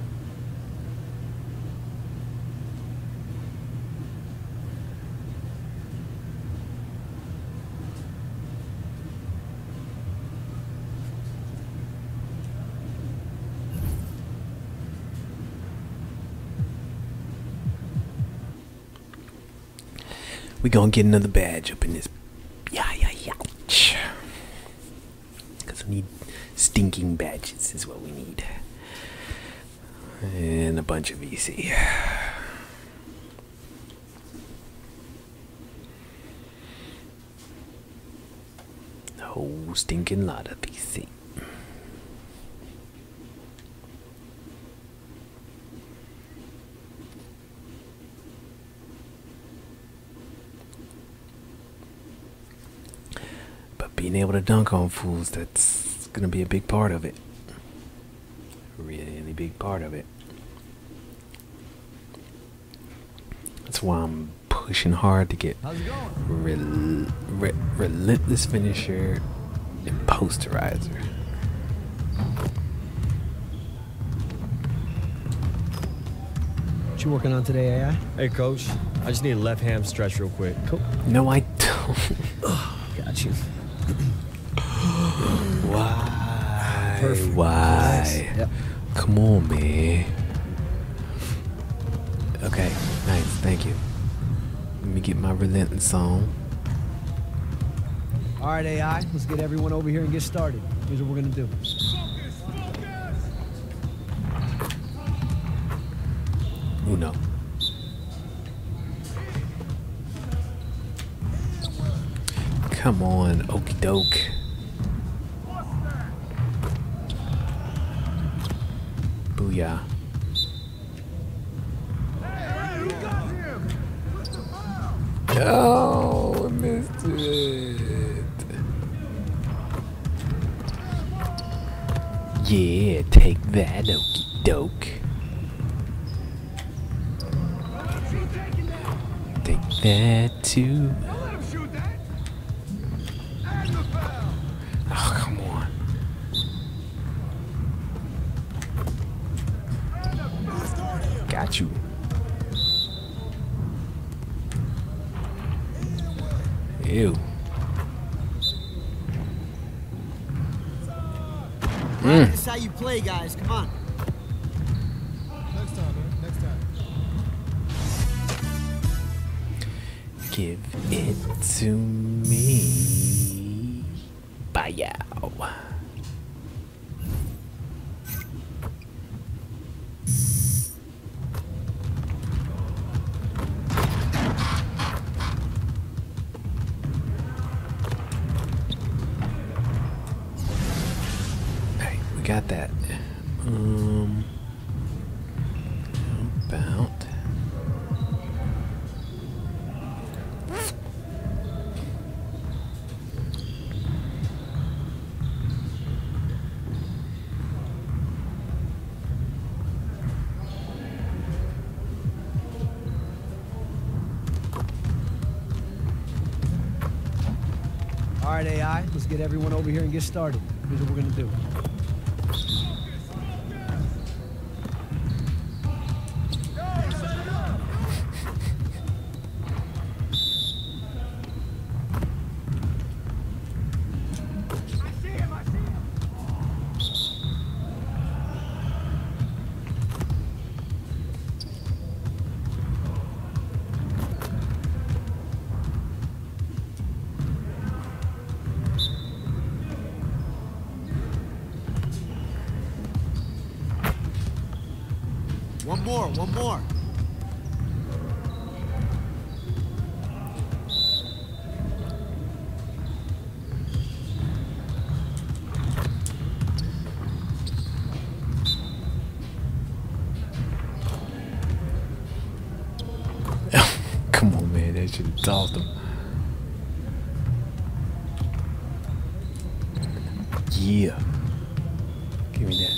We gonna get another badge up in this. Yeah. Because we need stinking badges is what we need. And a bunch of VC. A whole stinking lot of VC. But being able to dunk on fools, that's gonna be a big part of it. Really big part of it. That's why I'm pushing hard to get relentless finisher and posterizer. What you working on today, AI? Hey, Coach. I just need a left ham stretch real quick. Cool. No, I don't. Got you. Why? Perfect. Why? Nice. Yep. Come on, man. Okay, nice. Thank you. Let me get my relentless on. All right, AI. Let's get everyone over here and get started. Here's what we're gonna do. Uno. Come on, okie doke. Booyah. Oh, I missed it. Yeah, take that, okie doke. Take that too. Oh, come on. Got you. Ew. This is how you play, guys. Come on. Next time, man. Next time. Give it to me. Bye-yow. Got that. About. All right, AI. Let's get everyone over here and get started. Here's what we're gonna do. One more. Come on, man. That should have tossed him. Yeah. Give me that.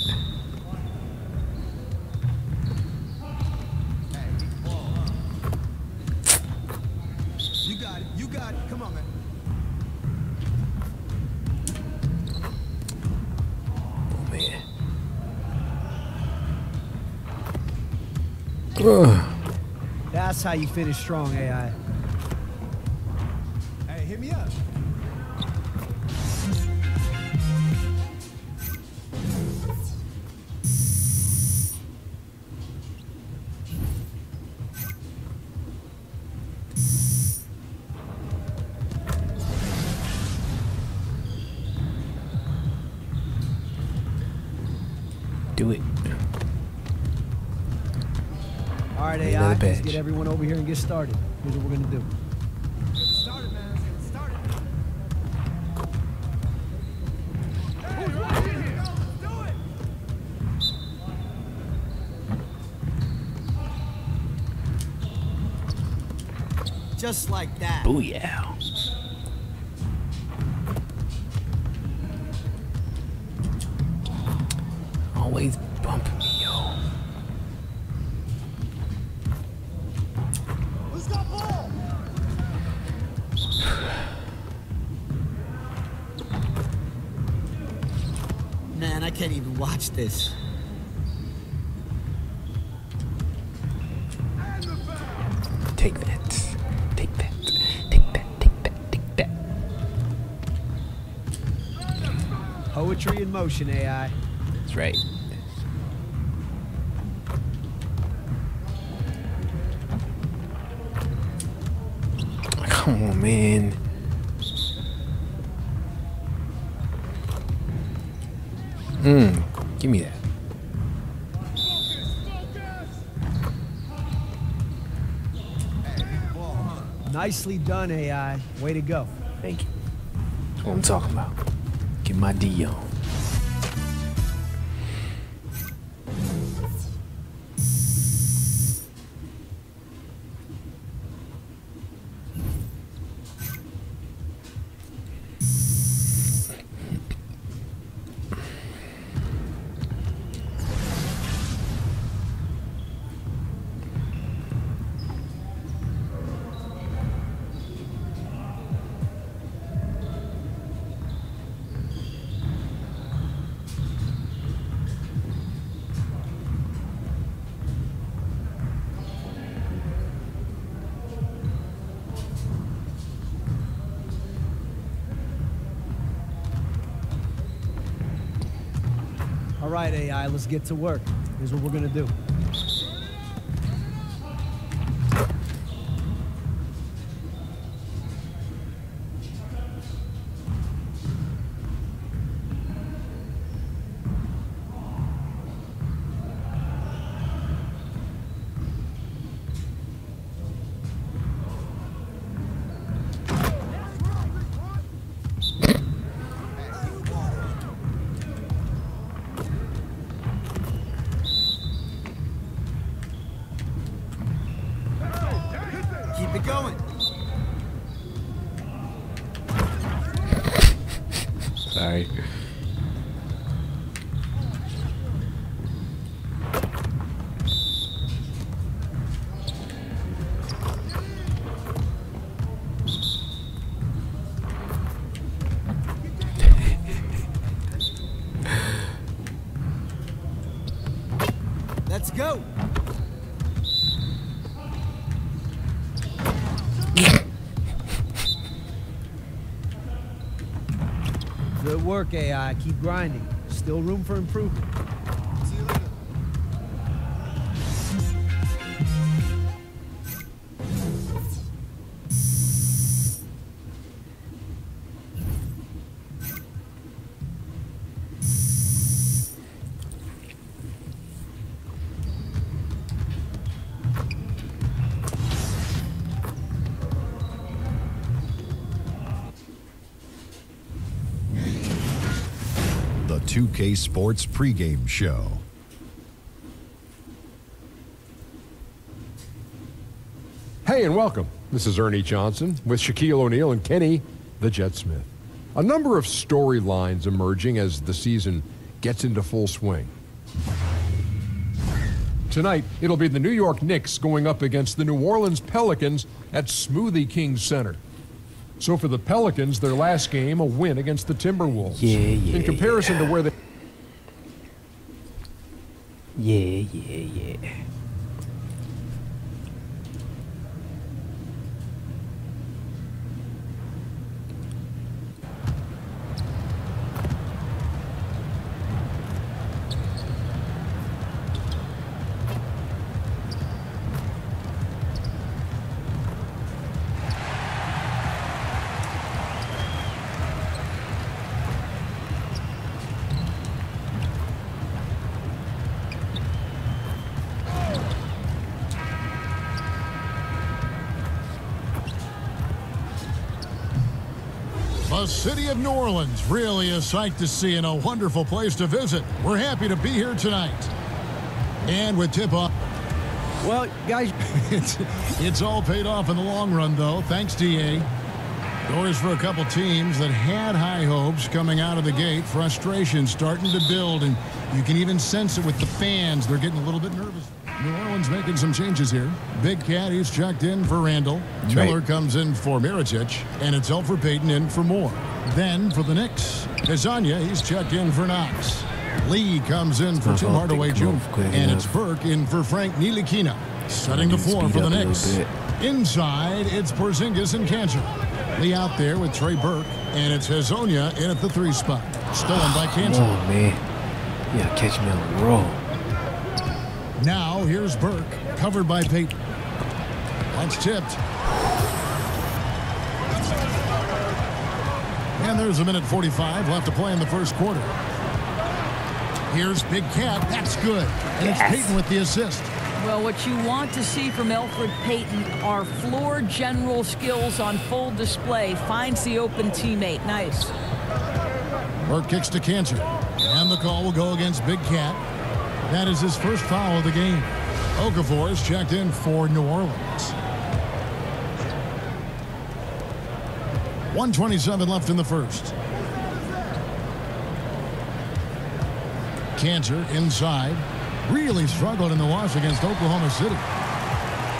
You got it. Come on, man. Oh, man. Ugh. That's how you finish strong, AI. Hey, hit me up. Do it. All right, Need AI. another Let's badge. get everyone over here and get started. Here's what we're gonna do. Get started, man. Get started. Who's right in here? Let's do it. Just like that. Booyah. Always bumping me, yo. Who's got ball? can't even watch this. Take that. Take that. Take that. Take that. Take that. Poetry in motion, AI. That's right. Come on, man. Give me that. Nicely done, AI. Way to go. Thank you. That's what I'm talking about. Get my D on. All right, AI, let's get to work. Here's what we're gonna do. Keep it going. Sorry. Let's go. Good work, AI. Keep grinding. Still room for improvement. See you later. The 2K Sports pregame show. Hey, and welcome. This is Ernie Johnson with Shaquille O'Neal and Kenny the Jet Smith. A number of storylines emerging as the season gets into full swing. Tonight, it'll be the New York Knicks going up against the New Orleans Pelicans at Smoothie King Center. So for the Pelicans, their last game, a win against the Timberwolves. In comparison to where they... Yeah. The city of New Orleans, really a sight to see and a wonderful place to visit. We're happy to be here tonight. And with tip-off. Well, guys, it's all paid off in the long run, though. Thanks, DA. Doors for a couple teams that had high hopes coming out of the gate. Frustration starting to build, and you can even sense it with the fans. They're getting a little bit nervous. New Orleans making some changes here. Big Cat, he's checked in for Randall. That's Miller right. comes in for Mirotic, and it's Elfrid Payton in for Moore. Then for the Knicks, Kazanya, he's checked in for Knox. Lee comes in for Tim Hardaway Jr. And it's Burke in for Frank Ntilikina. Setting the floor for the Knicks. Inside, it's Porzingis and Kanter. Lee out there with Trey Burke. And it's Hezonja in at the 3 spot. Stolen by Kanter. Oh, man. You gotta catch me on the roll. Now, here's Burke. Covered by Payton. That's tipped. And there's a minute 45 left to play in the first quarter. Here's Big Cat. That's good. And it's Payton with the assist. Well, what you want to see from Elfrid Payton are floor general skills on full display. Finds the open teammate. Nice. Burke kicks to Kanter. And the call will go against Big Cat. That is his first foul of the game. Okafor is checked in for New Orleans. 1:27 left in the first. Kanter inside. Really struggled in the wash against Oklahoma City.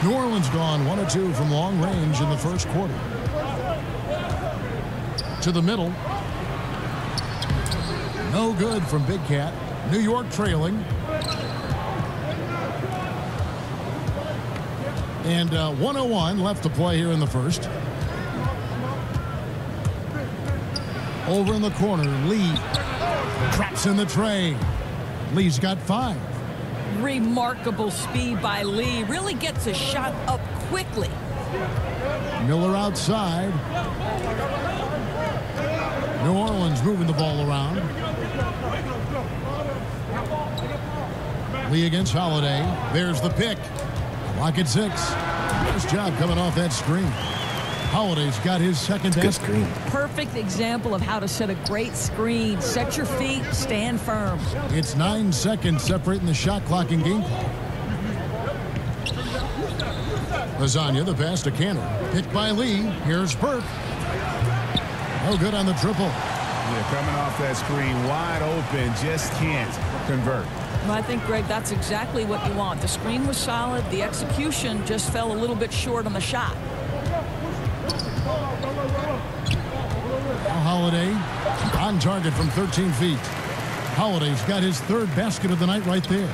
New Orleans gone 1 of 2 from long range in the first quarter. To the middle. No good from Big Cat. New York trailing. And 1:01 left to play here in the first. Over in the corner, Lee traps in the tray. Lee's got 5. Remarkable speed by Lee. Really gets a shot up quickly. Miller outside. New Orleans moving the ball around. Lee against Holiday. There's the pick. Clock at 6. Nice job coming off that screen. Holiday's got his second basket. Perfect example of how to set a great screen. Set your feet, stand firm. It's 9 seconds separating the shot clock and game clock. Lasagna, the pass to Kanter. Picked by Lee. Here's Burke. No good on the triple. Yeah, coming off that screen, wide open, just can't convert. Well, I think, Greg, that's exactly what you want. The screen was solid. The execution just fell a little bit short on the shot. Holiday on target from 13 feet. Holiday's got his 3rd basket of the night right there.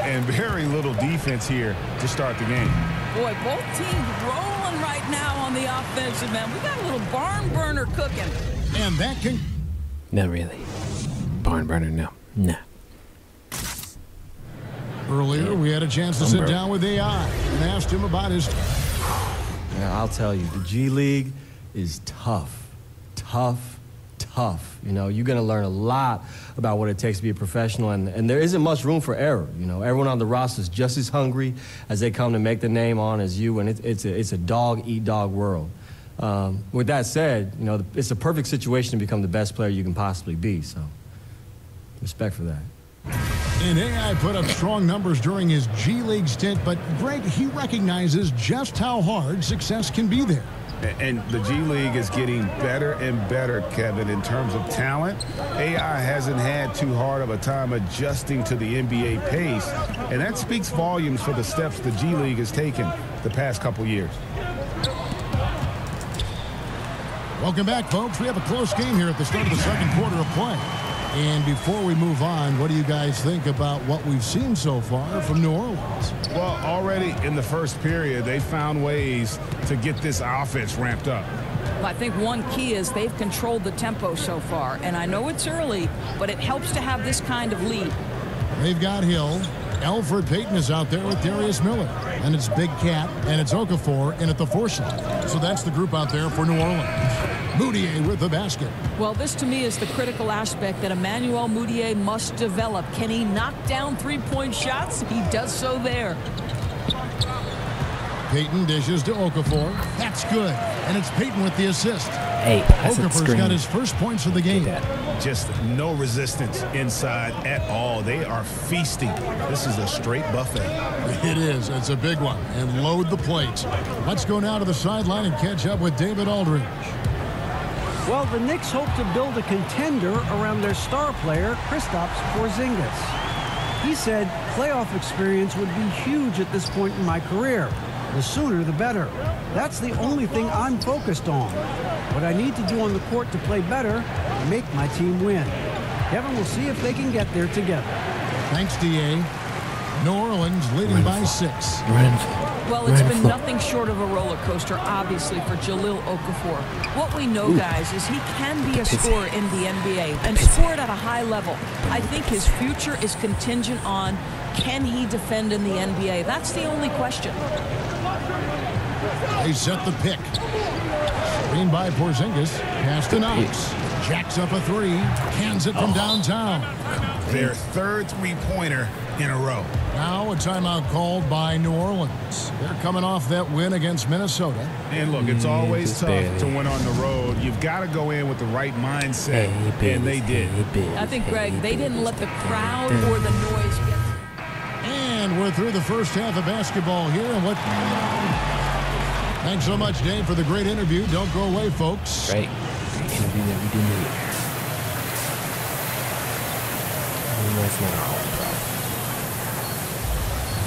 And very little defense here to start the game. Boy, both teams rolling right now on the offensive end. We got a little barn burner cooking. And that can... Not really. Barn burner, no. Nah. Earlier, we had a chance to sit down with AI and asked him about his... Yeah, I'll tell you, the G League is tough. Tough. You know, you're going to learn a lot about what it takes to be a professional, and there isn't much room for error. You know, everyone on the roster is just as hungry as they come to make the name on as you, and it's a dog-eat-dog world. With that said, you know, it's a perfect situation to become the best player you can possibly be, so respect for that. And AI put up strong numbers during his G League stint, but Greg, he recognizes just how hard success can be there. And the G League is getting better and better, Kevin, in terms of talent. AI hasn't had too hard of a time adjusting to the NBA pace, and that speaks volumes for the steps the G League has taken the past couple years. Welcome back, folks. We have a close game here at the start of the second quarter of play. And before we move on, what do you guys think about what we've seen so far from New Orleans? Well, already in the first period, they found ways to get this offense ramped up. Well, I think one key is they've controlled the tempo so far. And I know it's early, but it helps to have this kind of lead. They've got Hill. Elfrid Payton is out there with Darius Miller. And it's Big Cat, and it's Okafor in at the 4 slot. So that's the group out there for New Orleans. Mudiay with the basket. Well, this to me is the critical aspect that Emmanuel Mudiay must develop. Can he knock down three-point shots? He does so there. Payton dishes to Okafor. That's good. And it's Payton with the assist. Hey, Okafor's got his first points of the game. Just no resistance inside at all. They are feasting. This is a straight buffet. It is. It's a big one. And load the plates. Let's go now to the sideline and catch up with David Aldridge. Well, the Knicks hope to build a contender around their star player, Kristaps Porzingis. He said playoff experience would be huge at this point in my career. The sooner, the better. That's the only thing I'm focused on. What I need to do on the court to play better, make my team win. Kevin will see if they can get there together. Thanks, D.A. New Orleans leading by 6. Well, it's been nothing short of a roller coaster, obviously, for Jahlil Okafor. What we know, guys, is he can be a scorer in the NBA and score it at a high level. I think his future is contingent on can he defend in the NBA. That's the only question. They set the pick. Screen by Porzingis. Pass to Knox. Jacks up a 3. Cans it from downtown. Their third three-pointer in a row. Now a timeout called by New Orleans. They're coming off that win against Minnesota. And look, it's always tough to win on the road. You've got to go in with the right mindset, and they did. I think, Greg, they didn't let the crowd or the noise get. And we're through the first half of basketball here. And Thanks so much, Dave, for the great interview. Don't go away, folks. Great interview that we didn't need. That's not our own problem.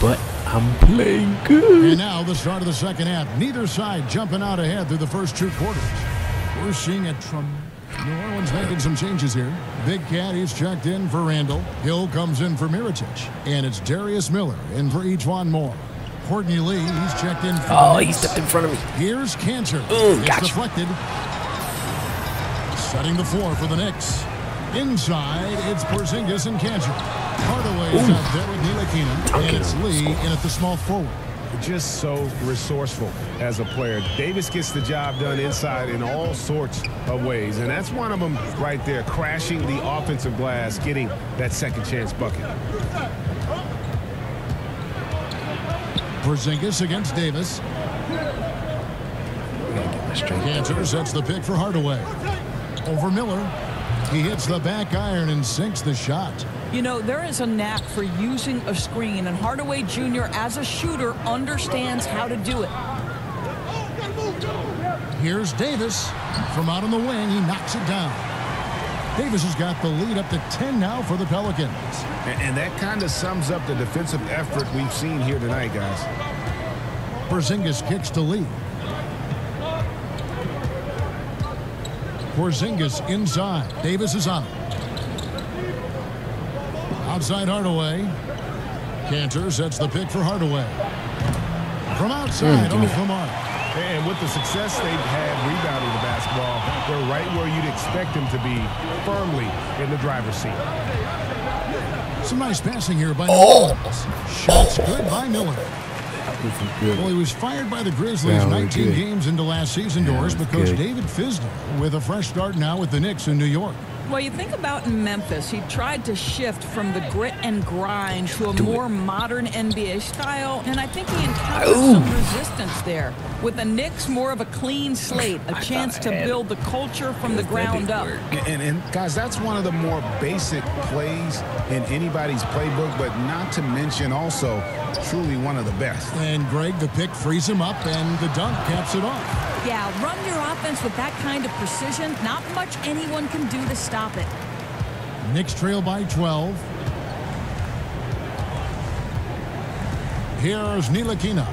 But I'm playing good. And now the start of the second half. Neither side jumping out ahead through the first 2 quarters. We're seeing a New Orleans making some changes here. Big Cat, he's checked in for Randall. Hill comes in for Mirotic. And it's Darius Miller in for Ejuan Moore. Courtney Lee, he's checked in for he stepped in front of me. Here's Cantor. It's deflected. Setting the floor for the Knicks. Inside, it's Porzingis and Cantor. Hardaway's out there with Ntilikina. And it's Lee in at the small forward. Just so resourceful as a player. Davis gets the job done inside in all sorts of ways. And that's one of them right there, crashing the offensive glass, getting that second chance bucket. Porzingis against Davis. Cantor sets the pick for Hardaway. Over Miller. He hits the back iron and sinks the shot. You know, there is a knack for using a screen, and Hardaway Jr. as a shooter understands how to do it. Here's Davis. From out on the wing, he knocks it down. Davis has got the lead up to 10 now for the Pelicans. And that kind of sums up the defensive effort we've seen here tonight, guys. Porzingis kicks to Lee. Porzingis inside. Davis is on it. Outside Hardaway. Cantor sets the pick for Hardaway. From outside, off the mark. And with the success they've had rebounding the basketball, they're right where you'd expect them to be, firmly in the driver's seat. Some nice passing here by New Orleans. Shots good by Miller. Well, he was fired by the Grizzlies 19 games into last season doors, but Coach David Fisdale with a fresh start now with the Knicks in New York. Well, you think about in Memphis, he tried to shift from the grit and grind to a more modern NBA style, and I think he encountered some resistance there. With the Knicks, more of a clean slate, a chance to build the culture from the ground up. And guys, that's one of the more basic plays in anybody's playbook, but not to mention also truly one of the best. And Greg, the pick frees him up, and the dunk caps it off. Yeah, run your offense with that kind of precision. Not much anyone can do to stop it. Knicks trail by 12. Here's Ntilikina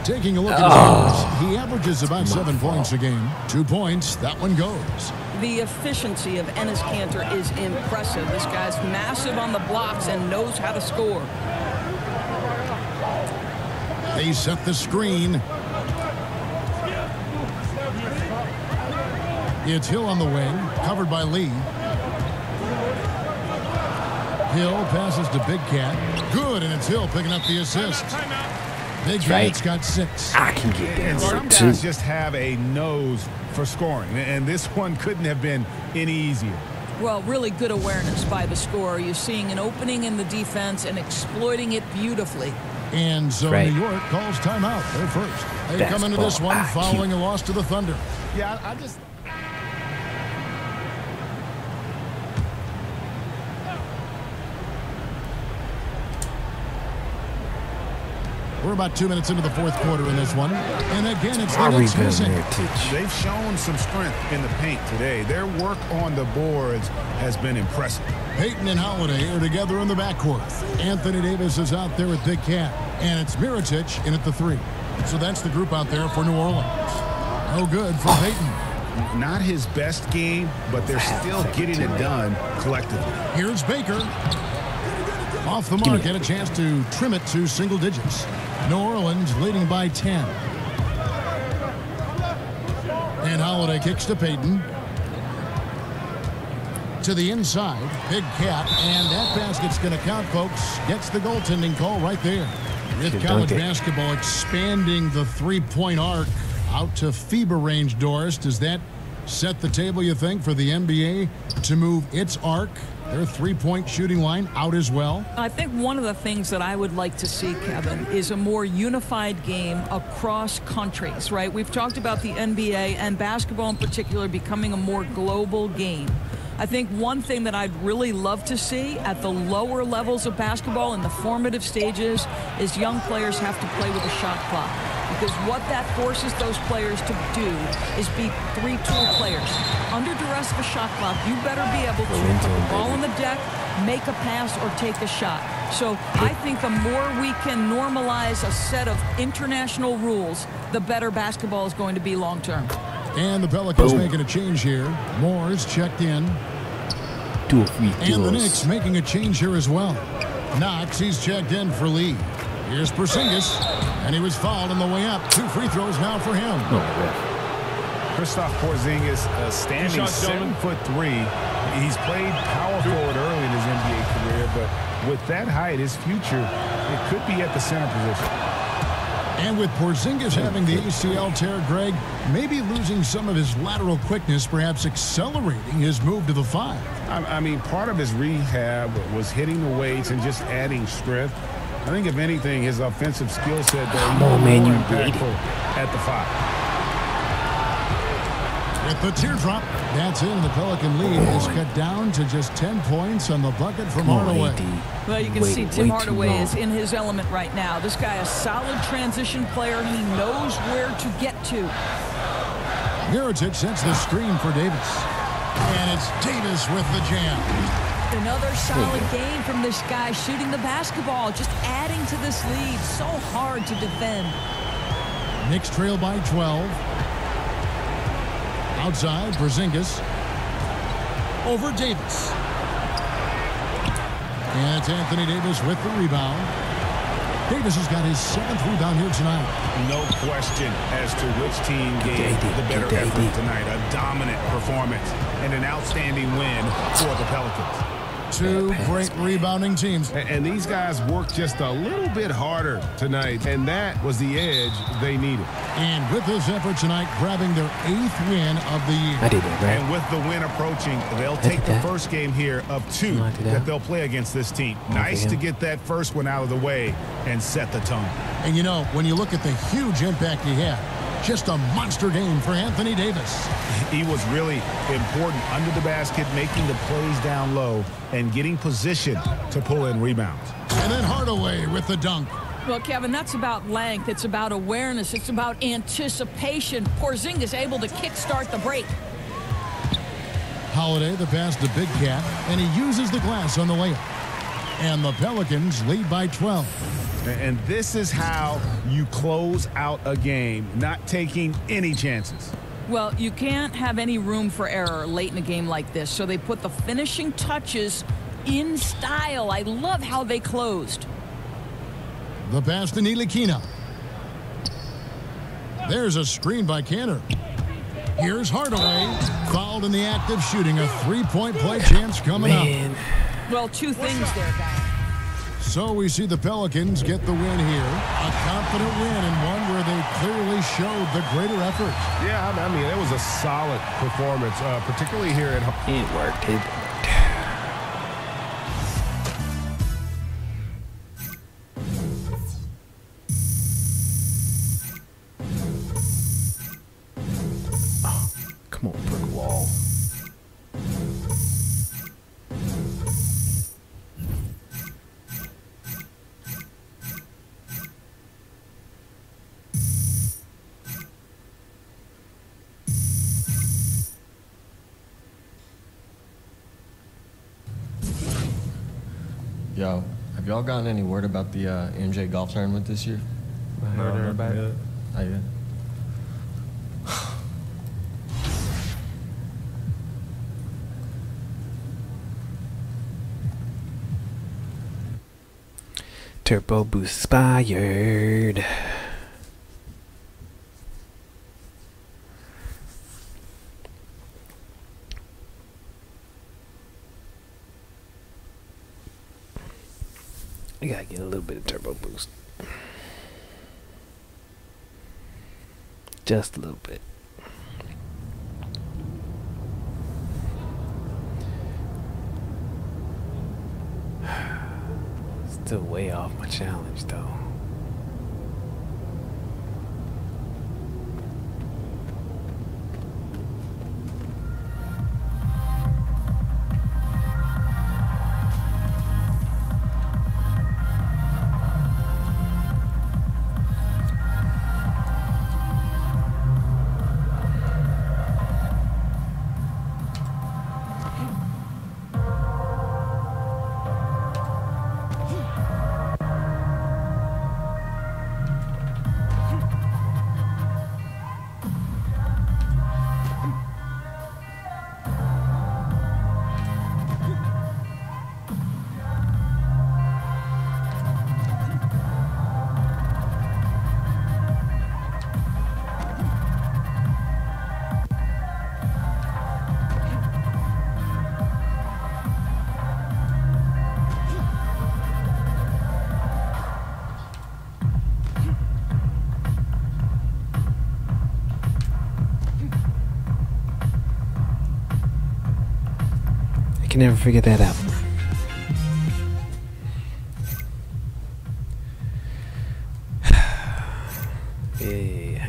taking a look at his numbers. He averages about 7 points a game. 2 points, that one goes. The efficiency of Enes Kanter is impressive. This guy's massive on the blocks and knows how to score. They set the screen. It's Hill on the wing, covered by Lee. Hill passes to Big Cat. Good, and it's Hill picking up the assist. Big Cat's got 6. I can get that. And some guys just have a nose for scoring, and this one couldn't have been any easier. Well, really good awareness by the scorer. You're seeing an opening in the defense and exploiting it beautifully. And so New York calls timeout. They're first. They come into this one following a loss to the Thunder. Yeah, I just... We're about 2 minutes into the fourth quarter in this one. And again, it's the Knicks missing. They've shown some strength in the paint today. Their work on the boards has been impressive. Payton and Holiday are together in the backcourt. Anthony Davis is out there with Big Cat. And it's Mirotic in at the 3. So that's the group out there for New Orleans. No good for Payton. Not his best game, but they're still getting it done collectively. Here's Baker. Off the mark, and a chance to trim it to single digits. New Orleans leading by 10. And Holiday kicks to Payton. To the inside, big cat, and that basket's going to count, folks. Gets the goaltending call right there. With college basketball expanding the three-point arc out to FIBA range, Doris, does that set the table, you think, for the NBA to move its arc, their three-point shooting line, out as well? I think one of the things that I would like to see, Kevin, is a more unified game across countries, right? We've talked about the NBA and basketball in particular becoming a more global game. I think one thing that I'd really love to see at the lower levels of basketball in the formative stages is young players have to play with a shot clock. Because what that forces those players to do is be three-tool players. Under duress of a shot clock, you better be able to put the ball on the deck, make a pass, or take a shot. So I think the more we can normalize a set of international rules, the better basketball is going to be long-term. And the Pelicans making a change here. Moore's checked in. And the Knicks making a change here as well. Knox, he's checked in for Lee. Here's Porzingis, and he was fouled on the way up. 2 free throws now for him. Kristaps Porzingis, standing 7'3". He's played power forward early in his NBA career, but with that height, his future, it could be at the center position. And with Porzingis having the ACL tear, Greg, maybe losing some of his lateral quickness, perhaps accelerating his move to the 5. I mean, part of his rehab was hitting the weights and just adding strength. I think, if anything, his offensive skill set more impactful at the 5. With the teardrop, that's in. The Pelican lead is cut down to just 10 points on the bucket from Hardaway. Well, you can see Tim Hardaway is in his element right now. This guy, a solid transition player. He knows where to get to. Mirotic sets the screen for Davis. And it's Davis with the jam. Another solid game from this guy shooting the basketball, just adding to this lead. So hard to defend. Knicks trail by 12. Outside, Porzingis. Over Davis. And it's Anthony Davis with the rebound. Davis has got his 7th rebound here tonight. No question as to which team gave the better effort tonight. A dominant performance and an outstanding win for the Pelicans. 2 great rebounding teams. And these guys worked just a little bit harder tonight, and that was the edge they needed. And with this effort tonight, grabbing their 8th win of the year. I did that, right? And with the win approaching, they'll take the first game here of 2 that they'll play against this team. Nice to get that first one out of the way and set the tone. And, you know, when you look at the huge impact he had, just a monster game for Anthony Davis. He was really important under the basket, making the plays down low and getting position to pull in rebounds. And then Hardaway with the dunk. Well, Kevin, that's about length. It's about awareness. It's about anticipation. Porzingis able to kickstart the break. Holiday, the pass to Big Cat, and he uses the glass on the layup. And the Pelicans lead by 12. And this is how you close out a game, not taking any chances. Well, you can't have any room for error late in a game like this, so they put the finishing touches in style. I love how they closed. The pass to Ntilikina. There's a screen by Cantor. Here's Hardaway. Fouled in the act of shooting. A 3-point play chance coming up. Well, 2 things there, guys. So we see the Pelicans get the win here. A confident win and one where they clearly showed the greater effort. Yeah, I mean, it was a solid performance, particularly here at home. It worked. It worked. Oh, come on, brick wall. Yo, have y'all gotten any word about the MJ golf tournament this year? I heard about it. Oh, yeah. Turbo boost expired. I gotta get a little bit of turbo boost. Just a little bit. Still way off my challenge though. I can never figure that out. Yeah.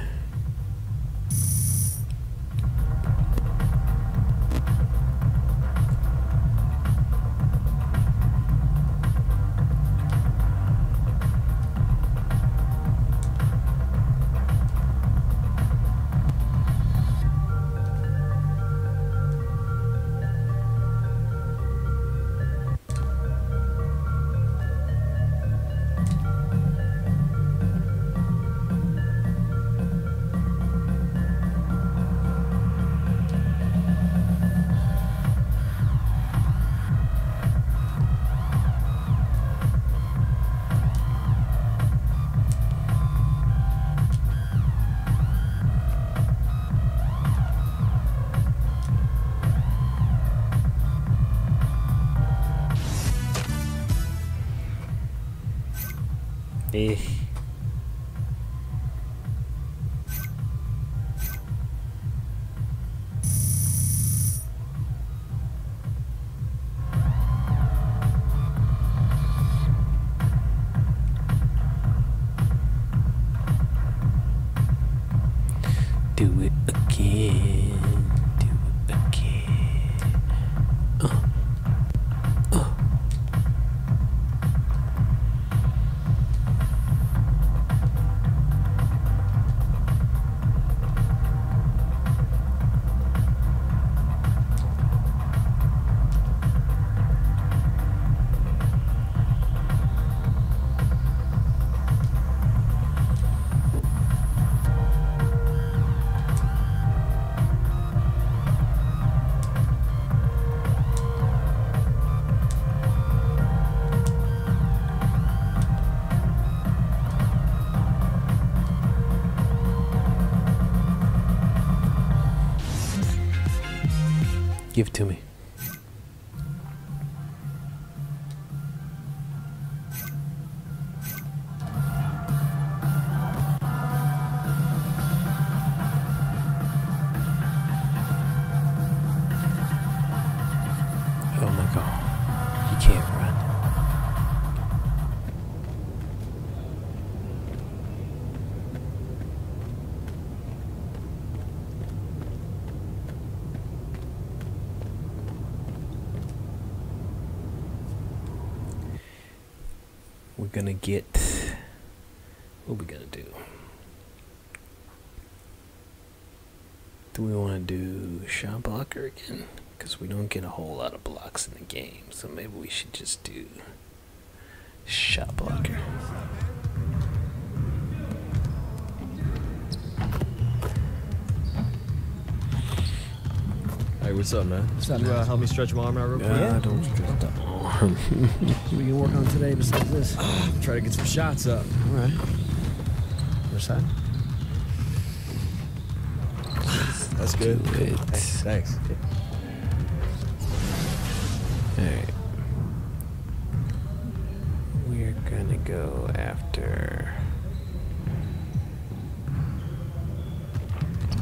Do it again. Do it again. Give it to me. Oh my God. You can't run. We're gonna get, what are we gonna do? Do we want to do shot blocker again? Because we don't get a whole lot of blocks in the game, so maybe we should just do shot blocker. I what's up, man? What's up, you, man? help me stretch my arm out real quick? Yeah, don't stretch the arm. What we can work on today besides this? Try to get some shots up. All right. Other side. That's good. Hey, thanks. All right. We're gonna go after.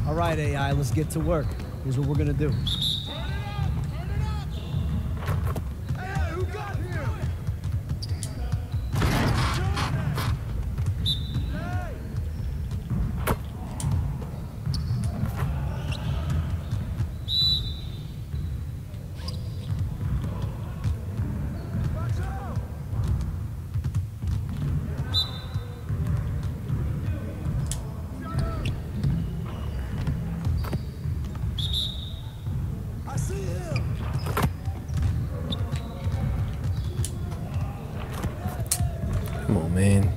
All right, AI, let's get to work. Here's what we're gonna do. Come on, man.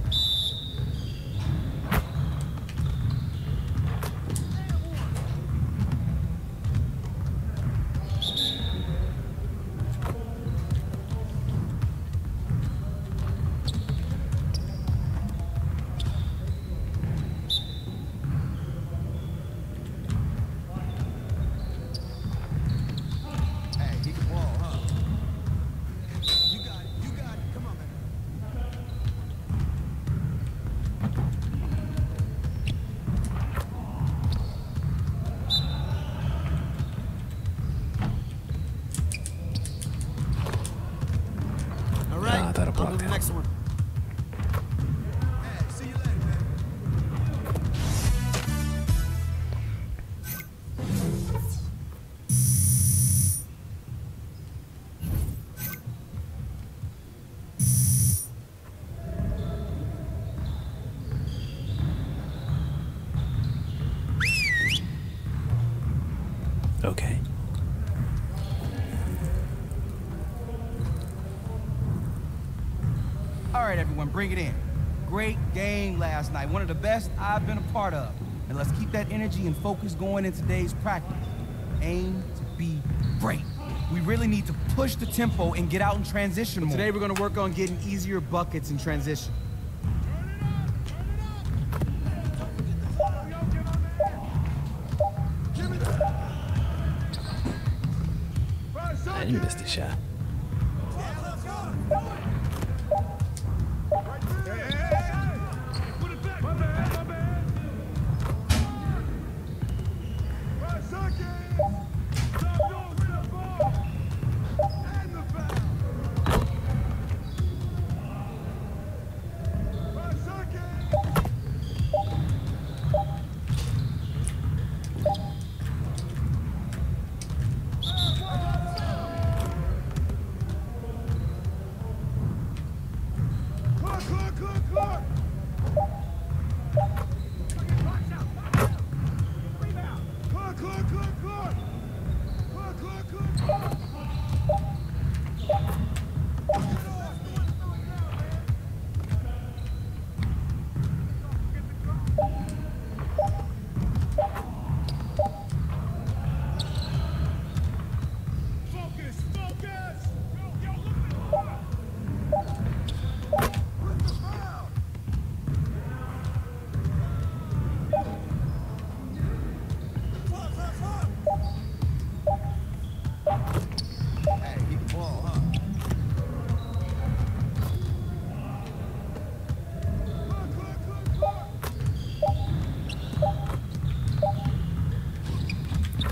On to the next one. Hey, see you later, man. Okay. All right, everyone, bring it in. Great game last night. One of the best I've been a part of. And let's keep that energy and focus going in today's practice. Aim to be great. We really need to push the tempo and get out in transition more. Today, we're going to work on getting easier buckets in transition. I didn't miss the shot.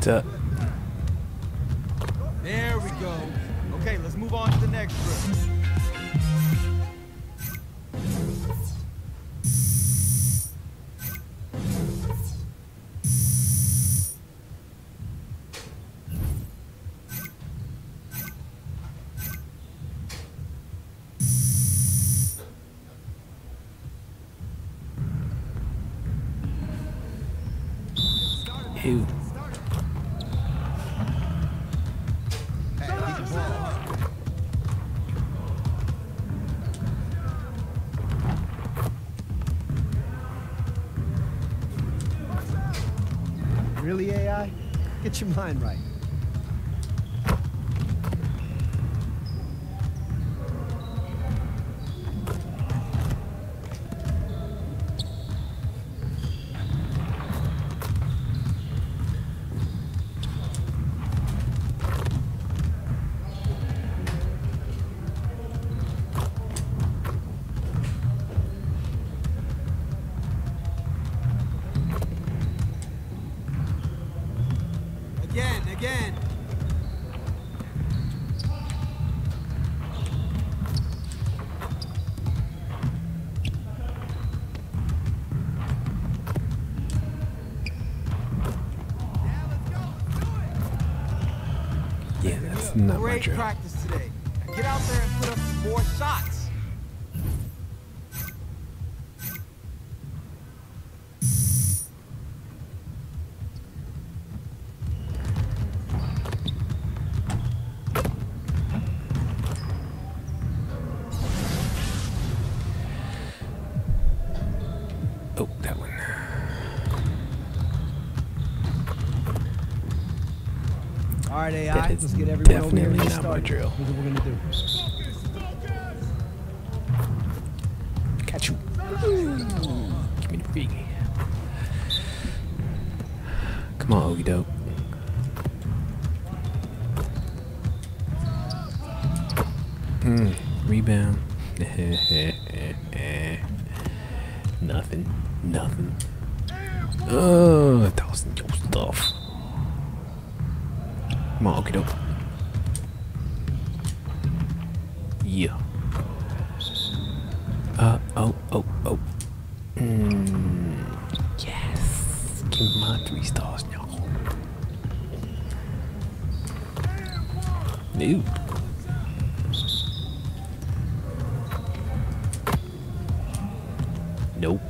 Up. There we go. Okay, let's move on to the next drill. Ew. Really, AI? Get your mind right. It's not my Great drill. practice today. Now get out there and put up some more shots. Oh, that one. All right, AI, That is let's get everyone over here definitely and not my started. drill. Here's what we're gonna do. Got you. Give me the free. Come on, Ogie Dope. Rebound. Nothing. Nothing. Oh, tossing your stuff. Come on, Okie Dope. Yeah. Oh. Yes. Give me my 3 stars now. Nope. Nope.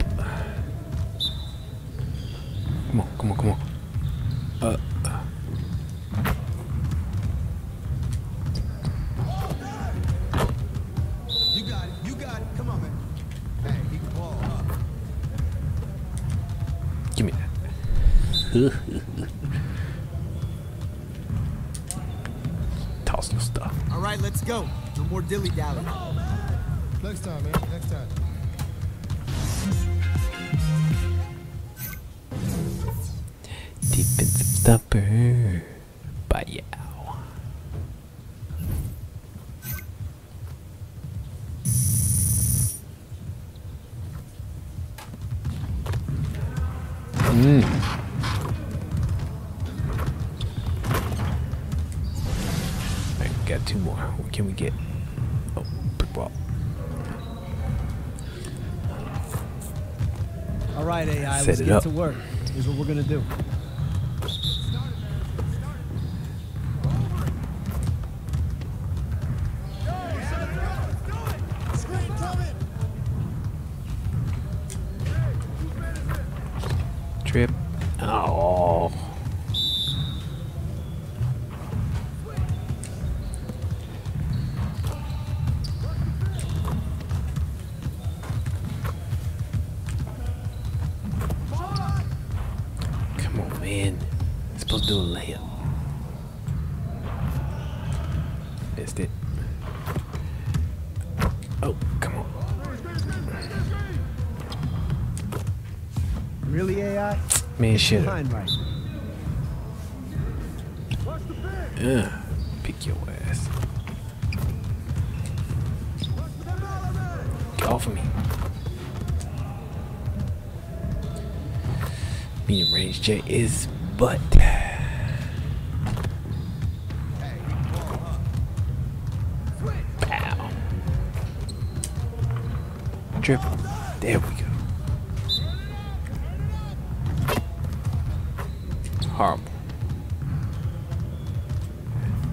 Come on. You got it. Come on, man. Hey, he can ball, huh? Give me that. Toss your stuff. All right, let's go. No more dilly-dally. Next time, man. Next time. Defensive stopper. Bye. Alright, got 2 more. What can we get? Oh, brick wall. All right, AI, Set let's it get up. to work. Here's what we're gonna do. Trip. Oh. Come on, man. Supposed to do a layup. Missed it. Oh, come on. Really, AI? Man, Get shit. behind right. Pick your ass. Get off of me. Medium range J is butt. Pow. Drip. There we go. Horrible.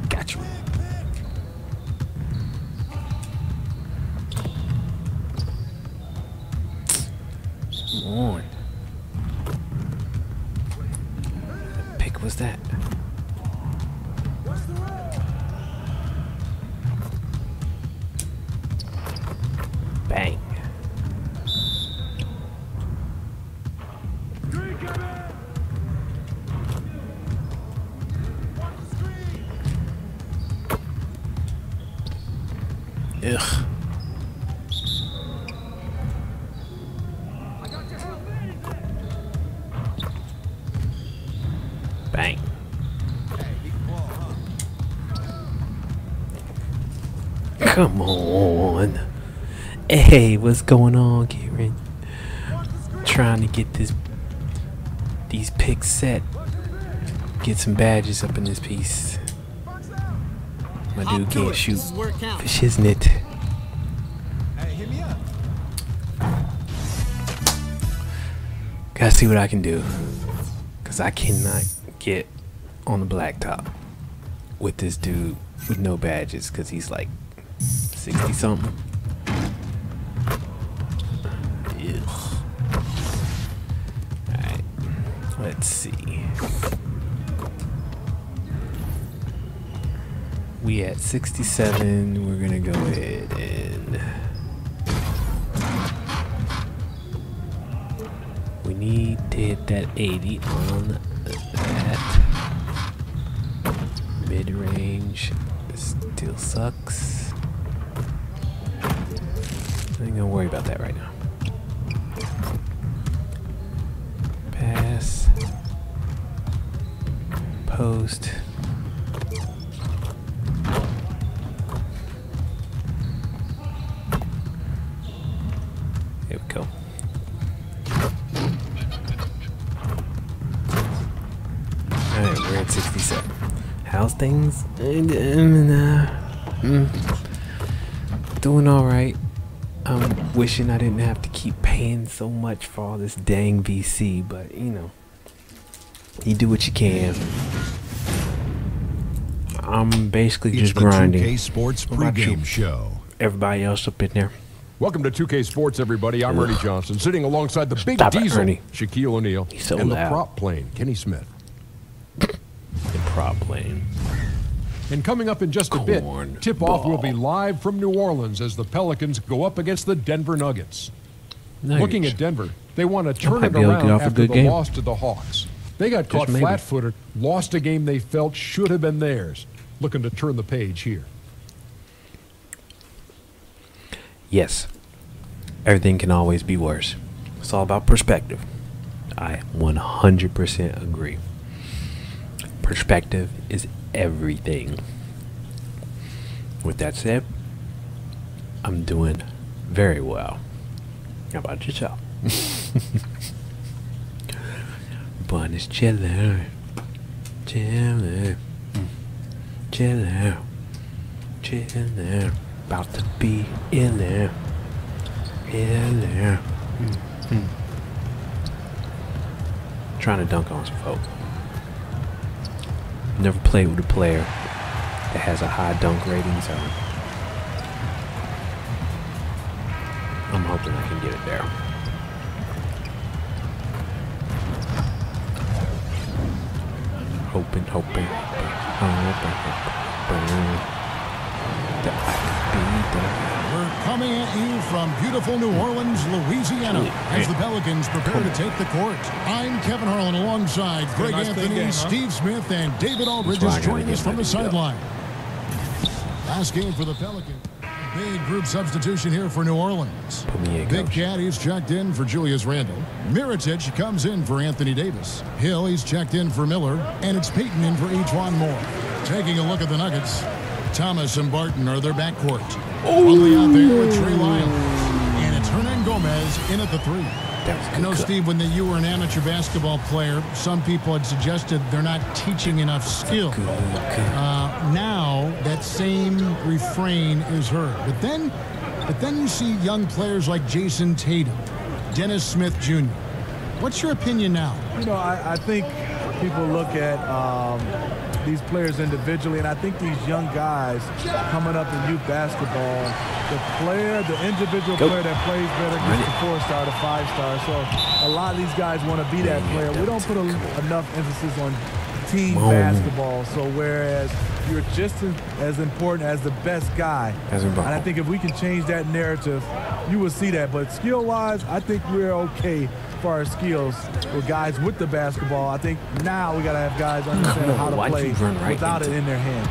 Got you. Come on. What pick was that? Bang. Ugh. Bang. Come on. Hey, what's going on, Kieran? Trying to get these picks set. Get some badges up in this piece. My dude can't shoot for shiznit. Hey, hit me up. Gotta see what I can do. Cause I cannot get on the blacktop with this dude with no badges because he's like 60 something. Alright, let's see. We at 67. We're gonna go ahead and we need to hit that 80 on that. Mid-range still sucks. I ain't gonna worry about that right now. Pass. Post. Here we go. Alright, we're at 67. How's things? Doing alright. I'm wishing I didn't have to keep paying so much for all this dang VC, but you know, you do what you can. I'm basically just grinding. 2K Sports pregame show. Everybody else up in there. Welcome to 2K Sports, everybody. I'm Ernie Johnson, sitting alongside the Big Stop it, Diesel, Ernie. Shaquille O'Neal, so and loud. the prop plane, Kenny Smith. The prop plane. And coming up in just a bit, tip-off will be live from New Orleans as the Pelicans go up against the Denver Nuggets. Looking at Denver, they want to turn it around after the loss to the Hawks. They got caught flat-footed, lost a game they felt should have been theirs. Looking to turn the page here. Yes, everything can always be worse. It's all about perspective. I 100% agree. Perspective is everything. With that said, I'm doing very well. How about yourself? Bunneh's chillin', chillin', chillin', chillin'. About to be illin', illin'. Trying to dunk on some folk. Never played with a player that has a high dunk rating, so I'm hoping I can get it there. Hoping that I could be there. We're coming at you from beautiful New Orleans, Louisiana, as the Pelicans prepare to take the court. I'm Kevin Harlan alongside Greg Anthony, Steve Smith, and David Aldridge is joining us from the sideline. Last game for the Pelicans. Big group substitution here for New Orleans. Big Cat, he's checked in for Julius Randle. Mirotic comes in for Anthony Davis. Hill, he's checked in for Miller. And it's Peyton in for Ejuan Moore. Taking a look at the Nuggets. Thomas and Barton are their backcourt. Only out there with Trey Lyles. And it's Hernan Gomez in at the three. I know, Steve, when you were an amateur basketball player, some people had suggested they're not teaching enough skill. Now that same refrain is heard. But then you see young players like Jason Tatum, Dennis Smith Jr. What's your opinion now? You know, I think people look at these players individually, and I think these young guys coming up in youth basketball, the individual player that plays better gets the 4-star, the 5-star. So a lot of these guys want to be that player. We don't put enough emphasis on team basketball. So whereas you're just as important as the best guy, and I think if we can change that narrative, you will see that. But skill-wise, I think we're okay for our skills with guys with the basketball. I think now we got to have guys understand how to play without it in their hands.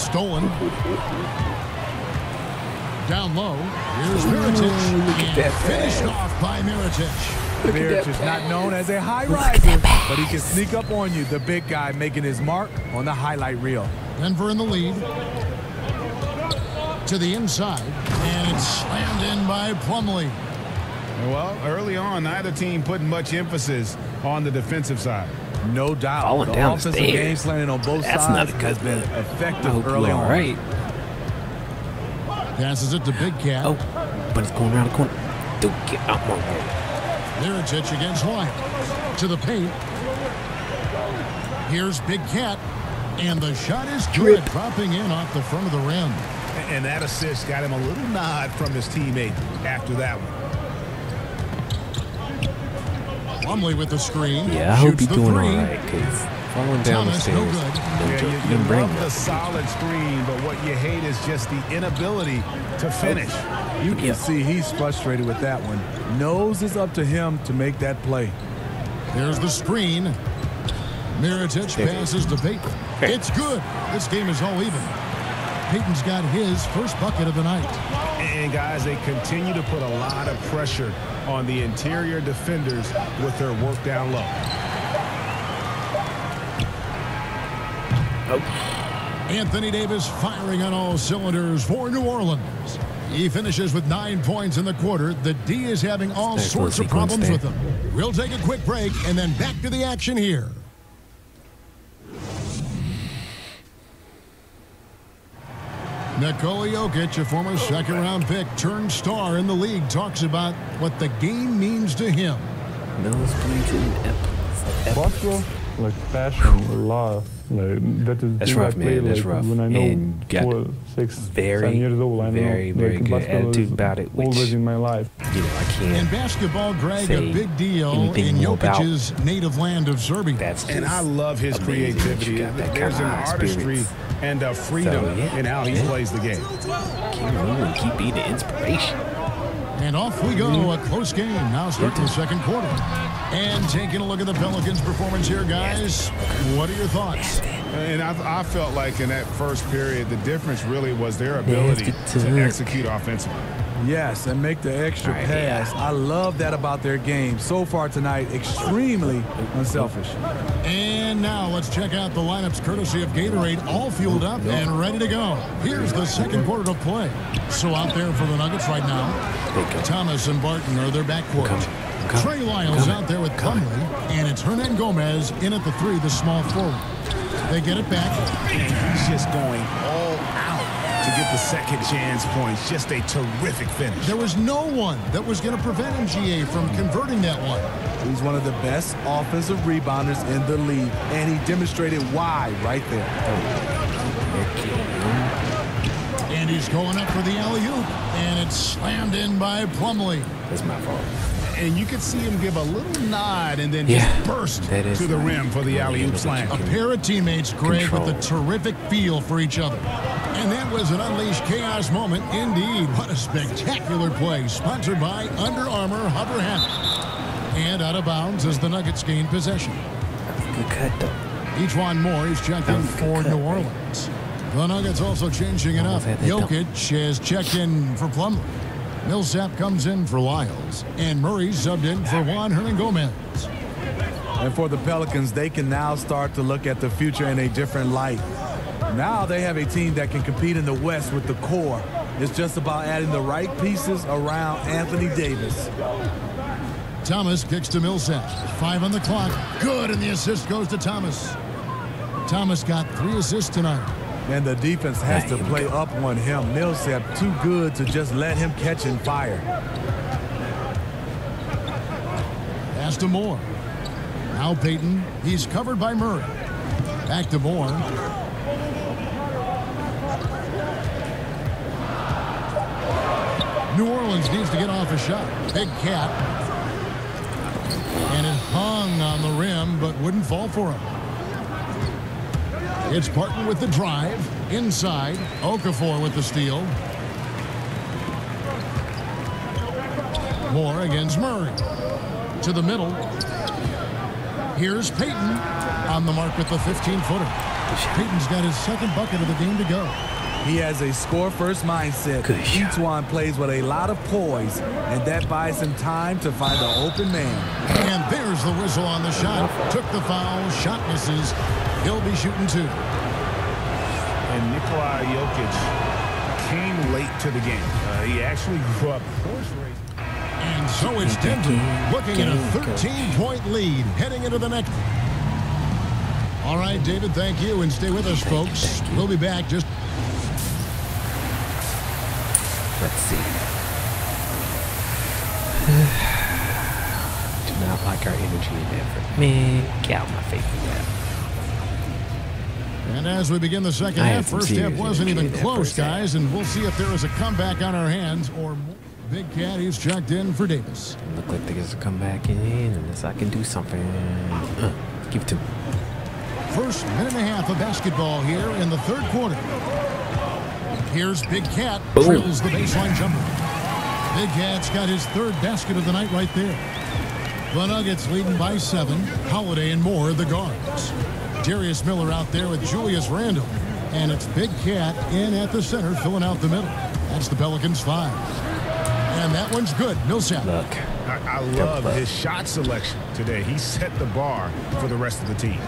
Stolen. Down low. Here's Mirotic. Look at that. Finished off by Mirotic. Mirotic is not known as a high riser, but he can sneak up on you. The big guy making his mark on the highlight reel. Denver in the lead. To the inside. And it's slammed in by Plumlee. Well, early on, neither team putting much emphasis on the defensive side. No doubt. Falling down the offensive stairs. game planning on both That's sides not a has been effective early on. All right. Passes it to Big Cat. Oh, but it's going around the corner. Dude, get out my way. Mirotic against Lyles. To the paint. Here's Big Cat. And the shot is good, dropping in off the front of the rim. And that assist got him a little nod from his teammate after that one. Plumlee with the screen. Yeah, I hope he's doing all right, because falling down the stairs, no good. Yeah, you love the solid screen, but what you hate is just the inability to finish. You can see he's frustrated with that one. Knows it's up to him to make that play. There's the screen. Mirotic passes to Payton. It's good. This game is all even. Payton's got his first bucket of the night. And guys, they continue to put a lot of pressure on the interior defenders with their work down low. Anthony Davis firing on all cylinders for New Orleans. He finishes with 9 points in the quarter. The D is having all sorts of problems with him. We'll take a quick break and then back to the action here. Nikola Jokic, a former second-round pick, turned star in the league, talks about what the game means to him. Basketball, like passion, love, like that is. That's rough, man. That's rough. When I know and got 7 years old, I know very like, good attitude about it. Which, always in my life. You know, I can't. In basketball, Greg, a big deal in Jokic's native land of Serbia. And I love his creativity. There's an artistry and a freedom in how he plays the game. Keep being the inspiration. And off we go, a close game. Now starting the second quarter. And taking a look at the Pelicans' performance here, guys. What are your thoughts? And I felt like in that first period, the difference really was their ability to execute offensively. Yes, and make the extra pass. I love that about their game. So far tonight, extremely unselfish. And now let's check out the lineups courtesy of Gatorade, all fueled up and ready to go. Here's the second quarter of play. So out there for the Nuggets right now, Thomas and Barton are their backcourt. Trey Lyles out there with Plumlee, and it's Hernan Gomez in at the 3, the small forward. They get it back. And he's just going all out to get the second chance points. Just a terrific finish. There was no one that was going to prevent MGA from converting that one. He's one of the best offensive rebounders in the league, and he demonstrated why right there. And he's going up for the alley-oop, and it's slammed in by Plumlee. That's my fault. And you could see him give a little nod and then just burst to the rim for the alley-oop slam. A pair of teammates, Greg, with a terrific feel for each other. And that was an unleashed chaos moment indeed. What a spectacular play, sponsored by Under Armour Hover Hammock. And out of bounds as the Nuggets gain possession. Good cut, though. Ejuan Moore is checked in for New Orleans. The Nuggets also changing it up. Jokic is checked in for Plumlee. Millsap comes in for Lyles, and Murray subbed in for Juan Hernan-Gomez. And for the Pelicans, they can now start to look at the future in a different light. Now they have a team that can compete in the West with the core. It's just about adding the right pieces around Anthony Davis. Thomas kicks to Millsap. 5 on the clock. Good, and the assist goes to Thomas. Thomas got 3 assists tonight. And the defense has to play up on him. Millsap too good to just let him catch and fire. Pass to Moore. Now Payton. He's covered by Murray. Back to Moore. New Orleans needs to get off a shot. Big Cat. And it hung on the rim, but wouldn't fall for him. It's Barton with the drive. Inside. Okafor with the steal. Moore against Murray. To the middle. Here's Payton on the mark with the 15-footer. Payton's got his second bucket of the game to go. He has a score-first mindset. Ejuan plays with a lot of poise, and that buys him time to find an open man. And there's the whistle on the shot. Took the foul. Shot misses. He'll be shooting 2. And Nikola Jokic came late to the game. He actually grew up horse racing. And so it's Denver looking at a 13-point lead heading into the next. All right, David, thank you. And stay with us, folks. We'll be back just. Let's see. Do not like our energy and effort. Man, get out my face with that. And as we begin the second half, first half wasn't even close, guys, and we'll see if there is a comeback on our hands or more. Big Cat, he's checked in for Davis. Look like there's a comeback in, unless I can do something. Give it to me. First minute and a half of basketball here in the third quarter. Here's Big Cat, drills the baseline jumper. Big Cat's got his third basket of the night right there. The Nuggets leading by 7. Holiday and Moore the guards. Darius Miller out there with Julius Randle. And it's Big Cat in at the center, filling out the middle. That's the Pelicans 5. And that one's good. Millsap. Look, I love his shot selection today. He set the bar for the rest of the team.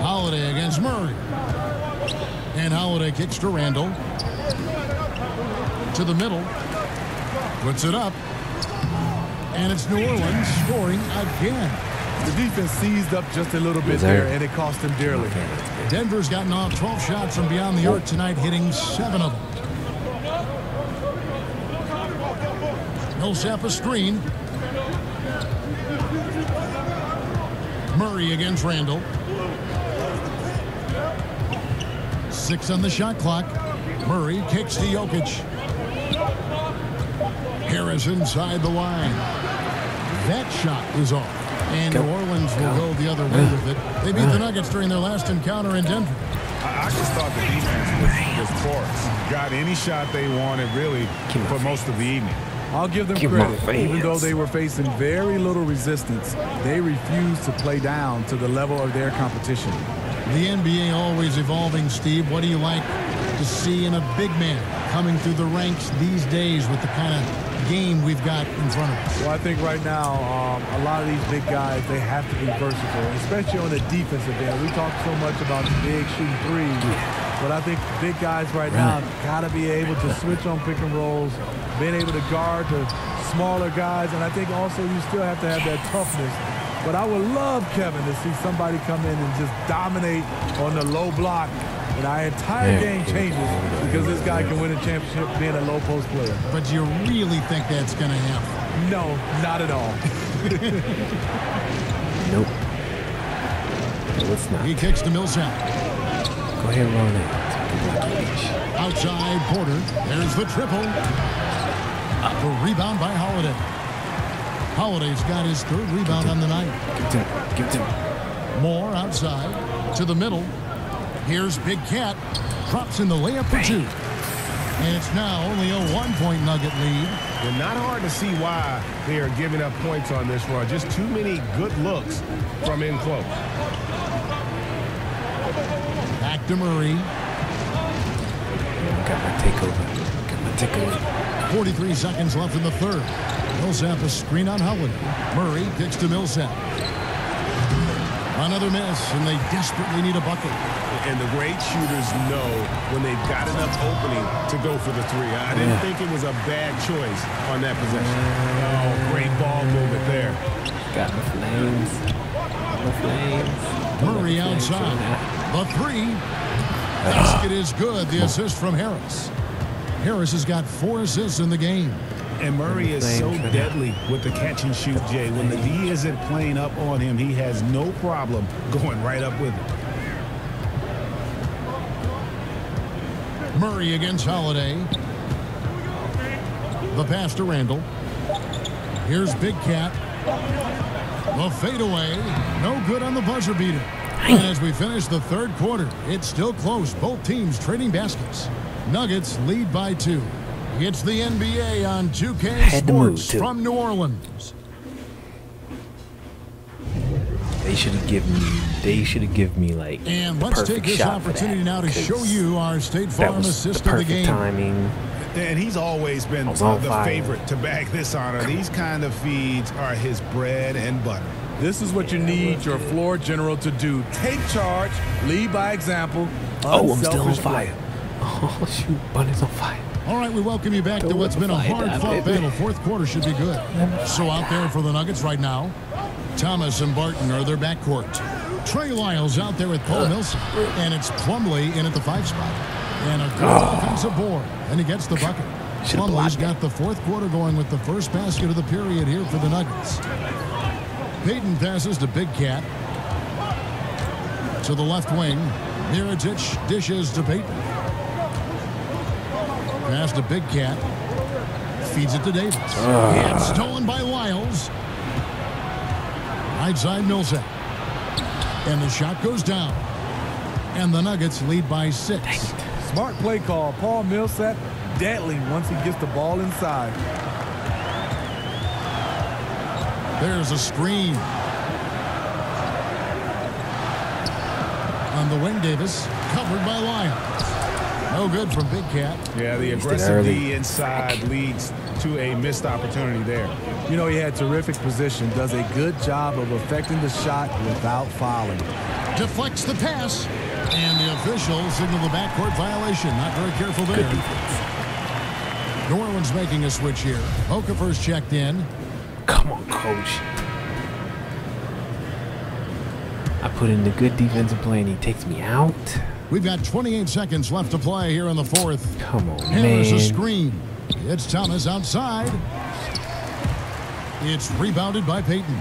Holiday against Murray. And Holiday kicks to Randle. To the middle. Puts it up. And it's New Orleans scoring again. The defense seized up just a little bit there, and it cost them dearly. Denver's gotten off 12 shots from beyond the arc tonight, hitting 7 of them. Millsap a screen. Murray against Randle. 6 on the shot clock. Murray kicks to Jokic. Harris inside the line. That shot is off. And New Orleans will go the other way with it. They beat the Nuggets during their last encounter in Denver. I just thought the defense was porous. Got any shot they wanted, really, for most of the evening. I'll give them credit. Even though they were facing very little resistance, they refused to play down to the level of their competition. The NBA always evolving, Steve. What do you like to see in a big man coming through the ranks these days with the kind of game we've got in front of us? Well, I think right now, a lot of these big guys, they have to be versatile, especially on the defensive end. We talk so much about the big shooting threes, but I think big guys right now got to be able to switch on pick and rolls, being able to guard the smaller guys, and I think also you still have to have that toughness. But I would love, Kevin, to see somebody come in and just dominate on the low block. And our entire game changes because this guy can win a championship being a low post player. But you really think that's going to happen? No, not at all. Nope. No, it's not. He kicks to Millsap. Go ahead and roll it. Outside Porter. There's the triple. The rebound by Holiday. Holiday's got his third rebound on the night. Give it to him. Moore outside to the middle. Here's Big Cat. Drops in the layup for 2. And it's now only a 1-point Nugget lead. Well, not hard to see why they are giving up points on this run. Just too many good looks from in close. Back to Murray. Got my takeover. 43 seconds left in the third. Millsap a screen on Howard. Murray kicks to Millsap. Another miss, and they desperately need a bucket. And the great shooters know when they've got enough opening to go for the 3. I didn't think it was a bad choice on that possession. Oh, great ball movement there. Got the flames. The flames. Murray outside. The 3. Basket is good. The assist from Harris. Harris has got 4 assists in the game. And Murray is so deadly with the catch and shoot, Jay. When the D isn't playing up on him, he has no problem going right up with it. Murray against Holiday. The pass to Randle. Here's Big Cat. The fadeaway. No good on the buzzer beater. And as we finish the third quarter, it's still close. Both teams trading baskets. Nuggets lead by 2. It's the NBA on 2K Sports from New Orleans. They should have given me like and let's take this opportunity now to show you our State Farm assist of the game. Timing. And he's always been the favorite to bag this honor. These kind of feeds are his bread and butter. This is what you need your floor general to do. Take charge, lead by example. Oh, I'm still on fire. Oh, shoot, Bunneh's on fire. All right, we welcome you back to what's been a hard-fought battle. Fourth quarter should be good. So out there for the Nuggets right now, Thomas and Barton are their backcourt. Trey Lyles out there with Paul Millsap. And it's Plumlee in at the 5 spot. And a good offensive board. And he gets the bucket. Plumlee's got the fourth quarter going with the first basket of the period here for the Nuggets. Payton passes to Big Cat. to the left wing. Mirotic dishes to Payton. Pass to Big Cat. Feeds it to Davis. It's stolen by Lyles. Right side Millsap. And the shot goes down. And the Nuggets lead by 6. Smart play call. Paul Millsap deadly once he gets the ball inside. There's a screen. On the wing, Davis. Covered by Lyles. No good from Big Cat. Yeah, the aggressive D inside leads to a missed opportunity there. You know, he had terrific position. Does a good job of affecting the shot without fouling. Deflects the pass. And the official signaled the backcourt violation. Not very careful there. Good defense. New Orleans making a switch here. Okafor's checked in. Come on, coach. I put in the good defensive play and he takes me out. We've got 28 seconds left to play here in the fourth. Come on, Here's man. a screen. It's Thomas outside. It's rebounded by Payton.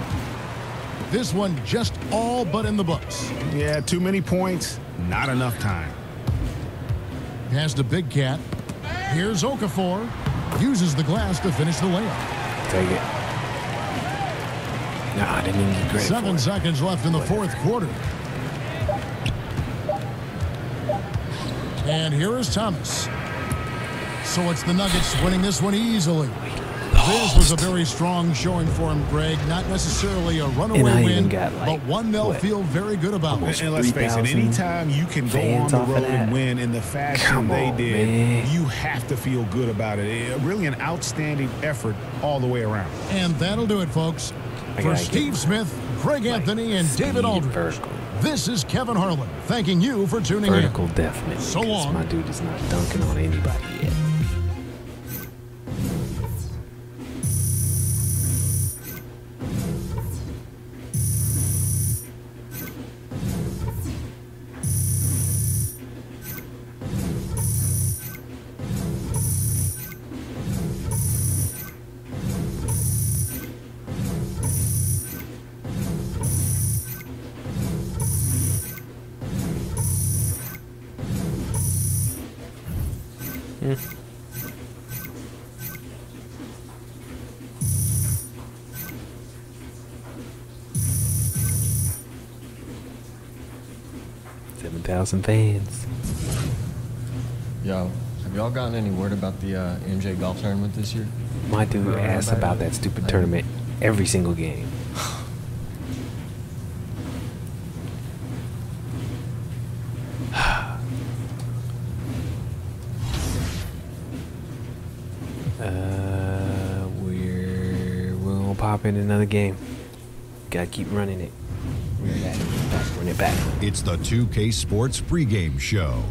This one just all but in the books. Yeah, too many points, not enough time. Pass to Big Cat. Here's Okafor. Uses the glass to finish the layup. Take it. Nah, I didn't even get great. 7 seconds left in the fourth quarter. And here is Thomas. So it's the Nuggets winning this one easily. This was a very strong showing for him, Greg. Not necessarily a runaway win, but one they'll feel very good about. And let's face it, anytime you can go on the road and win in the fashion they did, you have to feel good about it. Really an outstanding effort all the way around. And that'll do it, folks. For Steve Smith, Greg Anthony, and David Aldridge, this is Kevin Harlan thanking you for tuning in. Vertical definitely. So long. My dude is not dunking on anybody yet. Fans. Yo, have y'all gotten any word about the MJ golf tournament this year? My dude asks about that stupid tournament every single game. We're gonna pop in another game. Gotta keep running it. Run it back. It's the 2K Sports pregame show.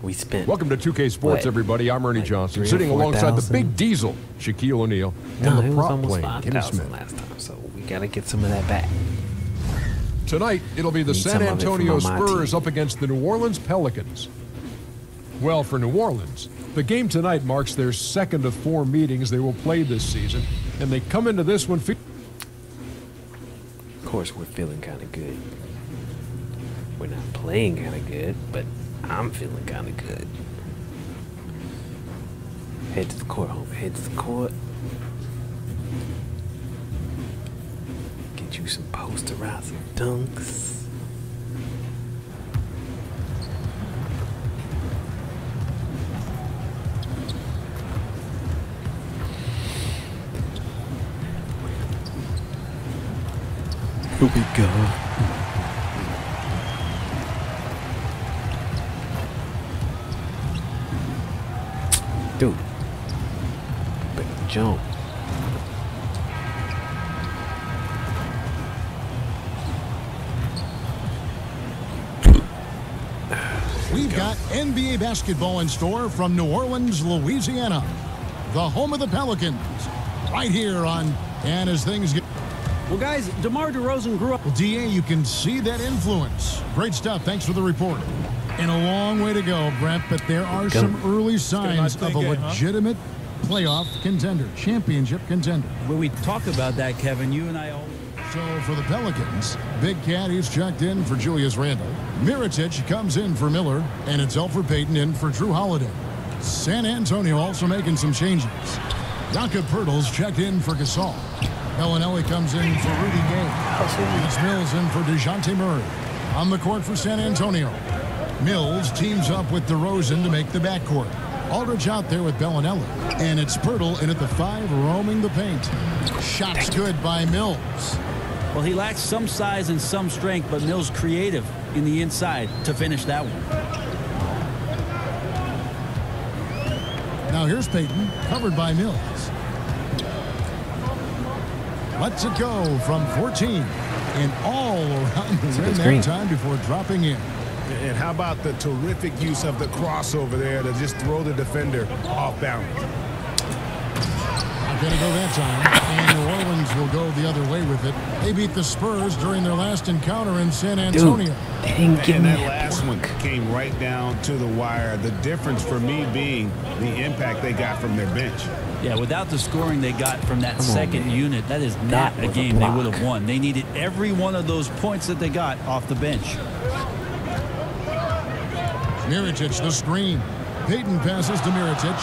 We spent. Welcome to 2K Sports, everybody. I'm Ernie Johnson, sitting alongside the big diesel, Shaquille O'Neal, and the prop plane, Kenny Smith. Last time, so we gotta get some of that back. Tonight, it'll be the San Antonio Spurs up against the New Orleans Pelicans. Well, for New Orleans, the game tonight marks their second of 4 meetings they will play this season, and they come into this one. Of course, we're feeling kind of good. We're not playing kind of good, but I'm feeling kind of good. Head to the court, homie. Head to the court. Get you some posterizing dunks. Here we go. Dude. Better jump. We've got NBA basketball in store from New Orleans, Louisiana, the home of the Pelicans, right here on And As Things Get. Well, guys, DeMar DeRozan grew up. Well, DA, you can see that influence. Great stuff. Thanks for the report. And a long way to go, Brent, but there are some early signs of a legitimate playoff contender, championship contender. When we talk about that, Kevin, you and I all. So for the Pelicans, Big Cat, he's checked in for Julius Randle. Mirotic comes in for Miller, and it's Elfrid Payton in for Drew Holiday. San Antonio also making some changes. Jakob Poeltl's checked in for Gasol. Bellinelli comes in for Rudy Gay. It's Mills in for DeJounte Murray. On the court for San Antonio, Mills teams up with DeRozan to make the backcourt. Aldridge out there with Bellinelli. And it's Poeltl in at the 5, roaming the paint. Shots good by Mills. Well, he lacks some size and some strength, but Mills creative in the inside to finish that one. Now here's Payton, covered by Mills. Lets it go from 14. And all around the rim that time before dropping in. And how about the terrific use of the crossover there to just throw the defender off balance? Not going to go that time. And New Orleans will go the other way with it. They beat the Spurs during their last encounter in San Antonio. Dude, they didn't give me that last one came right down to the wire. The difference for me being the impact they got from their bench. Yeah, without the scoring they got from that second unit, that is not a game they would have won. They needed every one of those points that they got off the bench. Mirotic, the screen. Payton passes to Mirotic.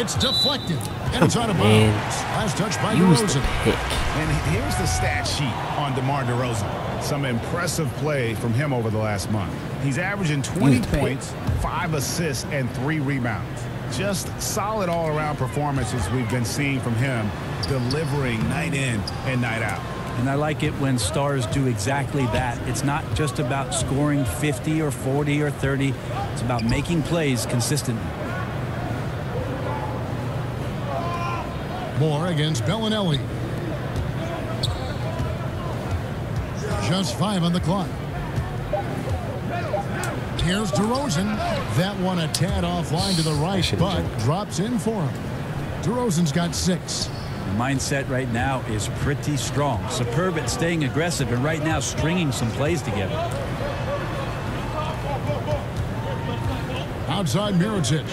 It's deflected. And it's out of bounds. Last touch by DeRozan. And here's the stat sheet on DeMar DeRozan. Some impressive play from him over the last month. He's averaging 20 points, 5 assists, and 3 rebounds. Just solid all-around performances we've been seeing from him, delivering night in and night out. And I like it when stars do exactly that. It's not just about scoring 50 or 40 or 30. It's about making plays consistently. Moore against Bellinelli. Just 5 on the clock. Here's DeRozan. That one a tad offline to the right, but drops in for him. DeRozan's got 6. The mindset right now is pretty strong. Superb at staying aggressive, and right now stringing some plays together. Outside Mirotic.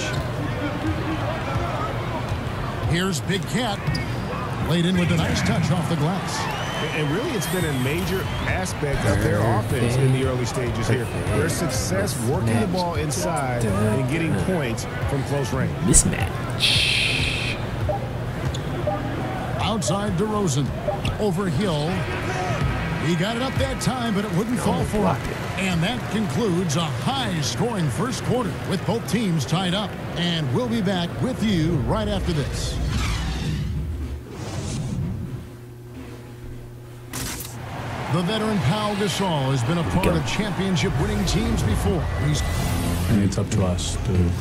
Here's Big Cat. Laid in with a nice touch off the glass. And really, it's been a major aspect of their offense in the early stages here. Their success working the ball inside and getting points from close range. Mismatch. Outside DeRozan. Over Hill. He got it up that time, but it wouldn't fall for him. And that concludes a high-scoring first quarter with both teams tied up. And we'll be back with you right after this. The veteran Pau Gasol has been a part of championship-winning teams before. And it's up to us to...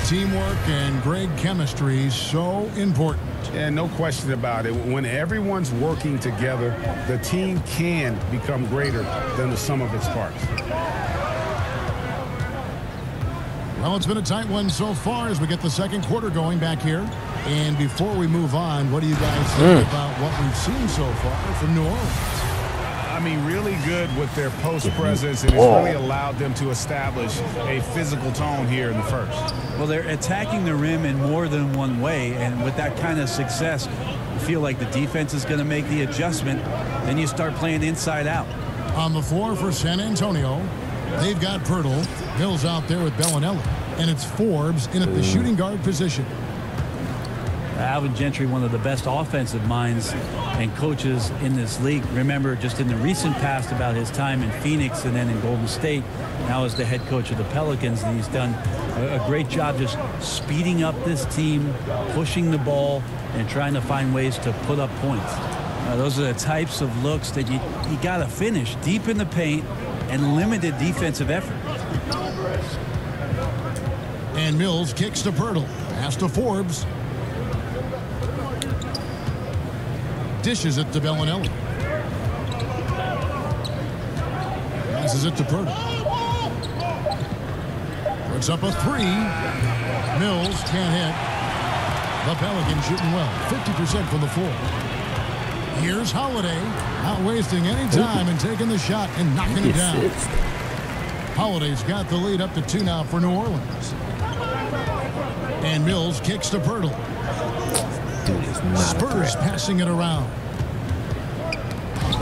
Teamwork and great chemistry so important. And no question about it. When everyone's working together, the team can become greater than the sum of its parts. Well, it's been a tight one so far as we get the second quarter going back here. And before we move on, what do you guys think about what we've seen so far from New Orleans? I mean, really good with their post presence, and it's really allowed them to establish a physical tone here in the first. Well, they're attacking the rim in more than one way, and with that kind of success, you feel like the defense is going to make the adjustment. Then you start playing inside out. On the floor for San Antonio, they've got Poeltl. Mills out there with Bellinelli, and it's Forbes in at the shooting guard position. Alvin Gentry, one of the best offensive minds and coaches in this league. Remember just in the recent past about his time in Phoenix and then in Golden State. Now as the head coach of the Pelicans, and he's done a great job just speeding up this team, pushing the ball, and trying to find ways to put up points. Those are the types of looks that you got to finish deep in the paint and limited defensive effort. And Mills kicks to Poeltl. Pass to Forbes. Dishes it to Bellinelli. Passes it to Poeltl. Puts up a 3. Mills can't hit. The Pelicans shooting well. 50% from the floor. Here's Holiday. Not wasting any time and taking the shot and knocking it down. Holiday's got the lead up to 2 now for New Orleans. And Mills kicks to Poeltl. Spurs passing it around.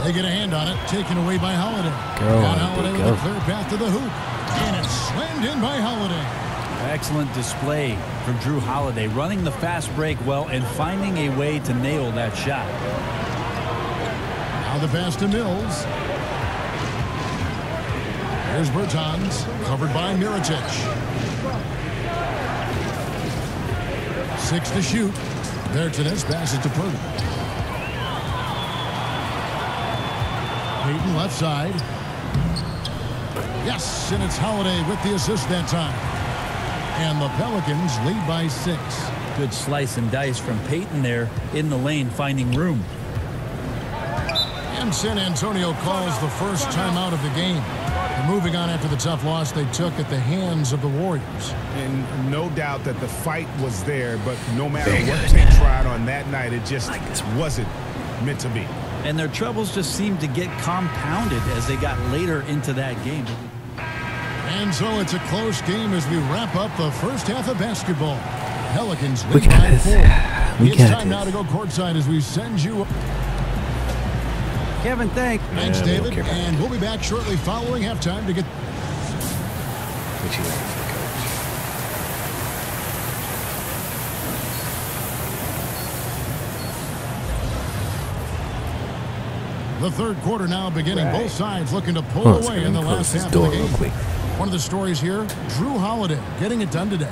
They get a hand on it, taken away by Holiday. Got Holiday with a clear path to the hoop. And it's slammed in by Holiday. Excellent display from Drew Holiday, running the fast break well and finding a way to nail that shot. Now the pass to Mills. Here's Bertans, covered by Mirotic. 6 to shoot. Bertans passes to Purdy. Payton left side. Yes, and it's Holiday with the assist that time. And the Pelicans lead by 6. Good slice and dice from Payton there in the lane, finding room. And San Antonio calls the first timeout of the game. They're moving on after the tough loss they took at the hands of the Warriors. And no doubt that the fight was there, but no matter what they tried on that night, it just wasn't meant to be. And their troubles just seemed to get compounded as they got later into that game. And so it's a close game as we wrap up the first half of basketball. Pelicans lead by 4. It's time now to go courtside as we send you. Kevin, thanks. Thanks, David. And we'll be back shortly following halftime to get. What you like? The third quarter now beginning. Both sides looking to pull away in the last half of the game. One of the stories here, Drew Holiday getting it done today.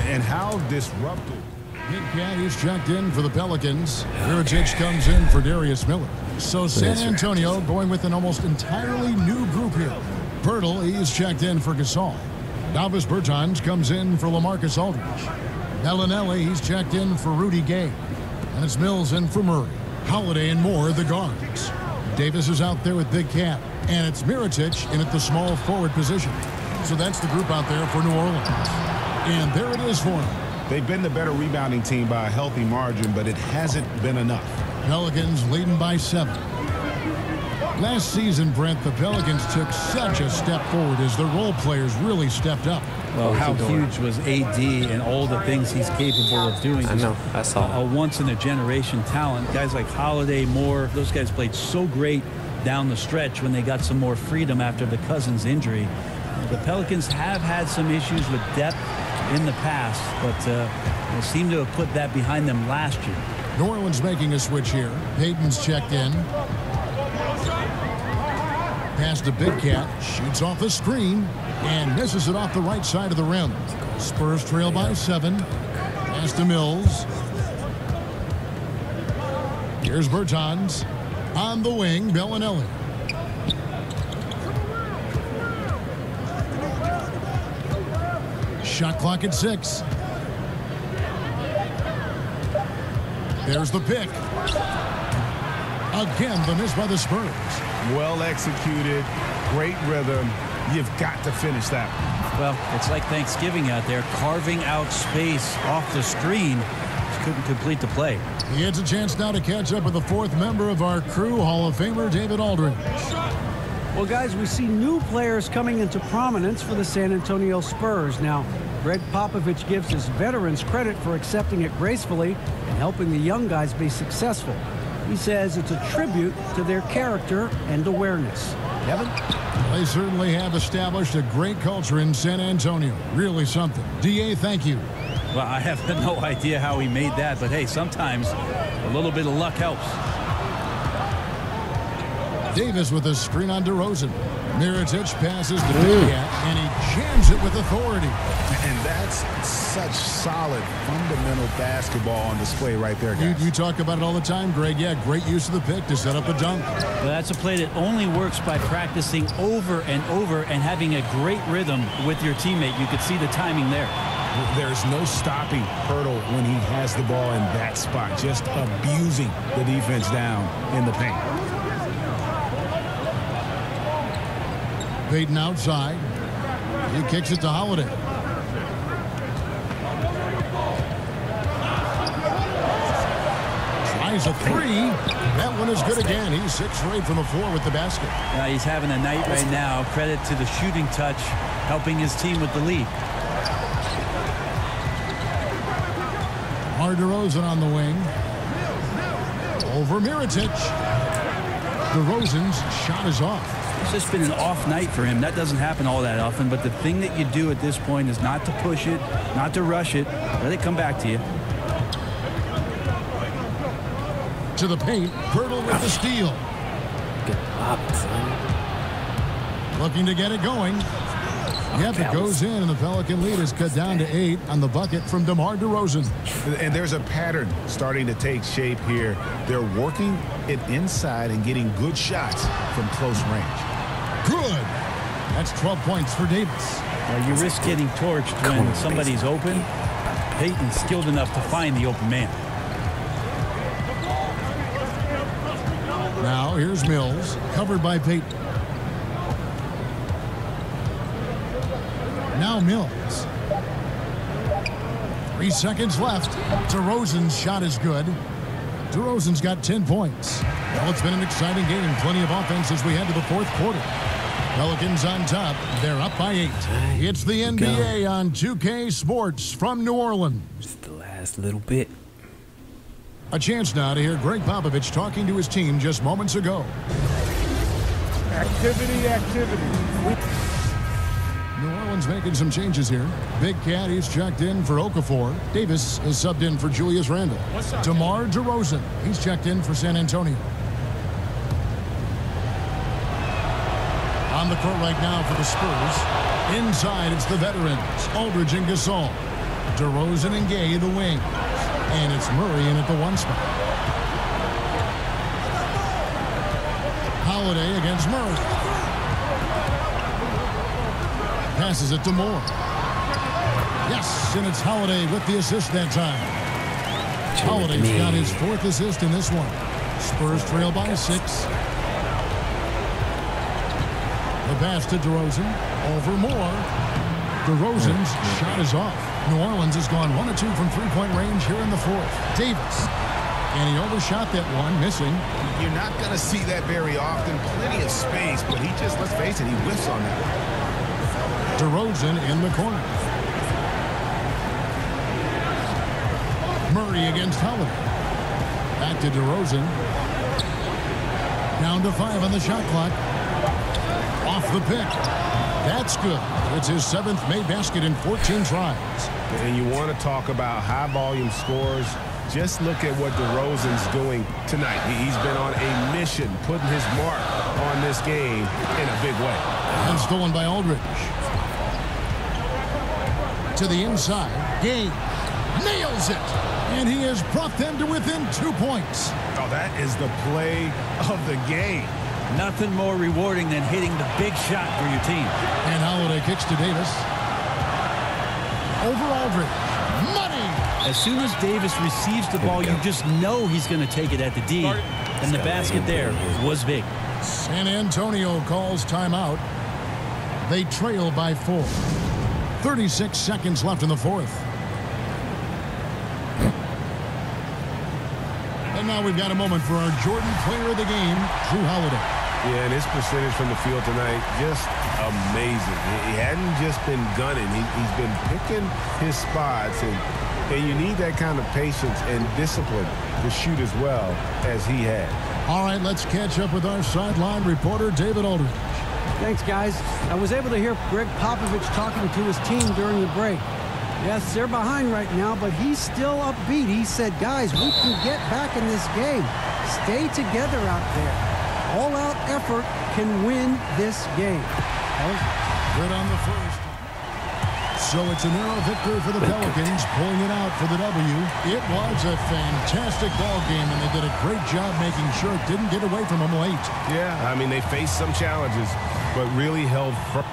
And how disruptive. Big Cat is checked in for the Pelicans. Mirotic comes in for Darius Miller. So San Antonio going with an almost entirely new group here. Pirtle, he is checked in for Gasol. Davis Bertans comes in for LaMarcus Aldridge. Bellinelli, he's checked in for Rudy Gay. And it's Mills in for Murray. Holiday and Moore, the guards. Davis is out there with Big Cat. And it's Mirotic in at the small forward position. So that's the group out there for New Orleans. And there it is for them. They've been the better rebounding team by a healthy margin, but it hasn't been enough. Pelicans leading by 7. Last season, Brent, the Pelicans took such a step forward as their role players really stepped up. Well, how huge was AD and all the things he's capable of doing? I know. I saw a once-in-a-generation talent. Guys like Holiday, Moore, those guys played so great down the stretch when they got some more freedom after the Cousins injury. The Pelicans have had some issues with depth in the past, but they seem to have put that behind them last year. New Orleans making a switch here. Payton's checked in. Pass to Big Cat. Shoots off the screen and misses it off the right side of the rim. Spurs trail by 7. Pass to Mills. Here's Bertans. On the wing, Bellinelli. Shot clock at 6. There's the pick. Again, the miss by the Spurs. Well executed, great rhythm. You've got to finish that one. Well, it's like Thanksgiving out there, carving out space off the screen. Just couldn't complete the play. He gets a chance now to catch up with the 4th member of our crew, Hall of Famer David Aldridge. Well, guys, we see new players coming into prominence for the San Antonio Spurs. Now, Greg Popovich gives his veterans credit for accepting it gracefully and helping the young guys be successful. He says it's a tribute to their character and awareness. Kevin? They certainly have established a great culture in San Antonio. Really something. D.A., thank you. Well, I have no idea how he made that, but hey, sometimes a little bit of luck helps. Davis with a screen on DeRozan. Mirotic passes to Big Cat, and he jams it with authority. And that's such solid, fundamental basketball on display right there, guys. You talk about it all the time, Greg. Yeah, great use of the pick to set up a dunk. Well, that's a play that only works by practicing over and over and having a great rhythm with your teammate. You could see the timing there. There's no stopping Hurdle when he has the ball in that spot, just abusing the defense down in the paint. Payton outside. He kicks it to Holiday. Tries a three. That one is good again. He's 6 for 8 from the floor with the basket. He's having a night right now. Credit to the shooting touch, helping his team with the lead. DeRozan on the wing. Over Mirotic. DeRozan's shot is off. It's just been an off night for him. That doesn't happen all that often, but the thing that you do at this point is not to push it, not to rush it. Let it come back to you. To the paint. Hurdle with the steal. Good pop, son. Looking to get it going. Yep, it goes in, and the Pelican lead is cut down to 8 on the bucket from DeMar DeRozan. And there's a pattern starting to take shape here. They're working it inside and getting good shots from close range. Good. That's 12 points for Davis. Well, you risk getting torched when somebody's open. Payton's skilled enough to find the open man. Now here's Mills, covered by Payton. Now Mills. 3 seconds left. DeRozan's shot is good. DeRozan's got 10 points. Well, it's been an exciting game. Plenty of offense as we head to the 4th quarter. Pelicans on top. They're up by 8. It's the NBA on 2K Sports from New Orleans. Just the last little bit. A chance now to hear Greg Popovich talking to his team just moments ago. Activity. New Orleans making some changes here. Big Cat, he's checked in for Okafor. Davis is subbed in for Julius Randle. DeMar DeRozan, he's checked in for San Antonio. On the court right now for the Spurs. Inside, it's the veterans, Aldridge and Gasol. DeRozan and Gay, the wings. And it's Murray in at the 1 spot. Holiday against Murray. Passes it to Moore. Yes, and it's Holiday with the assist that time. Holiday's got his 4th assist in this one. Spurs trail by 6. The pass to DeRozan. Over Moore. DeRozan's shot is off. New Orleans has gone 1 of 2 from 3-point range here in the 4th. Davis. And he overshot that one, missing. You're not going to see that very often. Plenty of space, but he just, let's face it, he whiffs on that one. DeRozan in the corner. Murray against Holiday. Back to DeRozan. Down to 5 on the shot clock. Off the pick. That's good. It's his 7th made basket in 14 tries. And you want to talk about high-volume scores. Just look at what DeRozan's doing tonight. He's been on a mission, putting his mark on this game in a big way. And stolen by Aldridge. To the inside. Gay nails it. And he has brought them to within 2 points. Oh, that is the play of the game. Nothing more rewarding than hitting the big shot for your team. And Holiday kicks to Davis. Over Aldridge. Money! As soon as Davis receives the ball, you just know he's going to take it at the D. And the basket there was big. San Antonio calls timeout. They trail by 4. 36 seconds left in the 4th. And now we've got a moment for our Jordan Player of the Game, Drew Holiday. Yeah, and his percentage from the field tonight, just amazing. He hadn't just been gunning. He's been picking his spots, and you need that kind of patience and discipline to shoot as well as he had. All right, let's catch up with our sideline reporter, David Aldridge. Thanks, guys. I was able to hear Greg Popovich talking to his team during the break. Yes, they're behind right now, but he's still upbeat. He said, guys, we can get back in this game. Stay together out there. All-out effort can win this game. Good on the first. So it's a narrow victory for the Pelicans, pulling it out for the W. It was a fantastic ball game, and they did a great job making sure it didn't get away from them late. Yeah, I mean, they faced some challenges, but really held firm.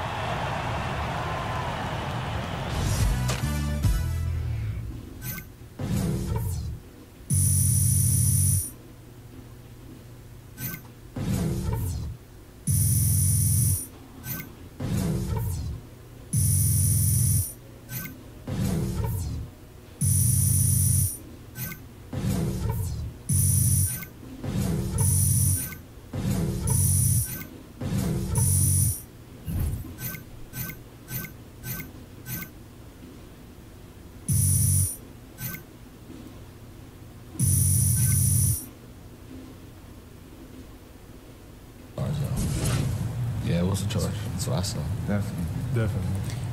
Yeah, it was a charge. That's what I saw. Definitely.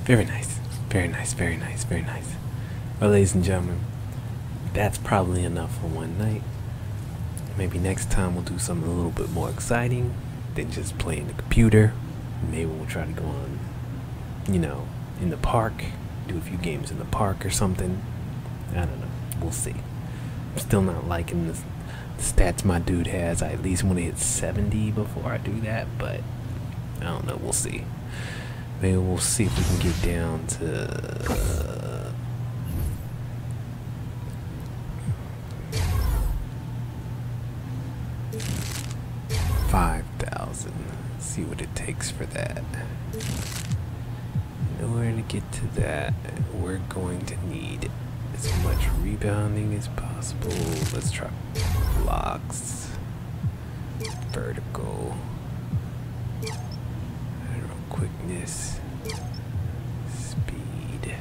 Very nice. Very nice, very nice, very nice. Well, ladies and gentlemen, that's probably enough for one night. Maybe next time we'll do something a little bit more exciting than just playing the computer. Maybe we'll try to go on, you know, in the park, do a few games in the park or something. I don't know. We'll see. I'm still not liking the stats my dude has. I at least want to hit 70 before I do that, but I don't know. We'll see. Maybe we'll see if we can get down to 5,000. See what it takes for that. In order to get to that, we're going to need as much rebounding as possible. Let's try blocks, vertical, lateral quickness, speed,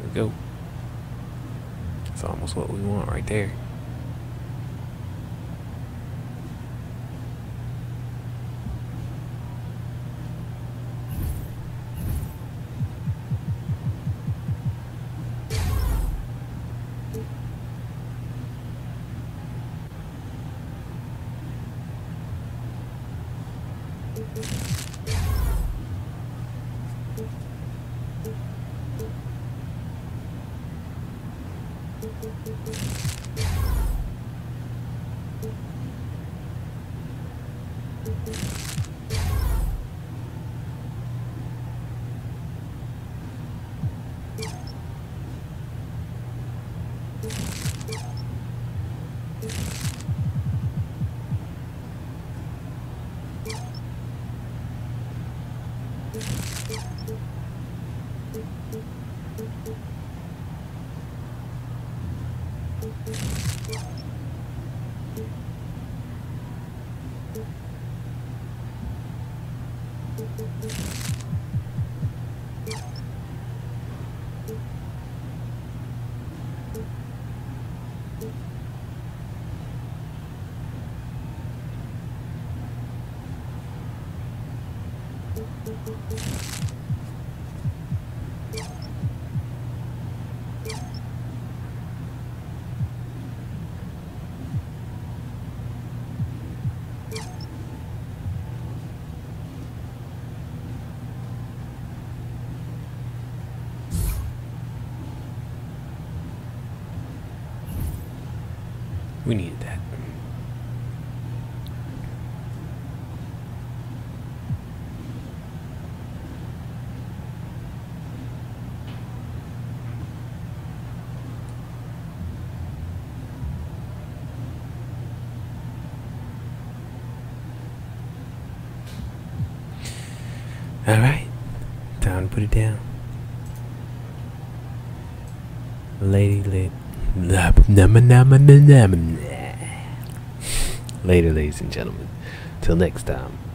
and go. That's almost what we want right there. We needed that. All right, time to put it down. Lady lit. Later, ladies and gentlemen. Till next time.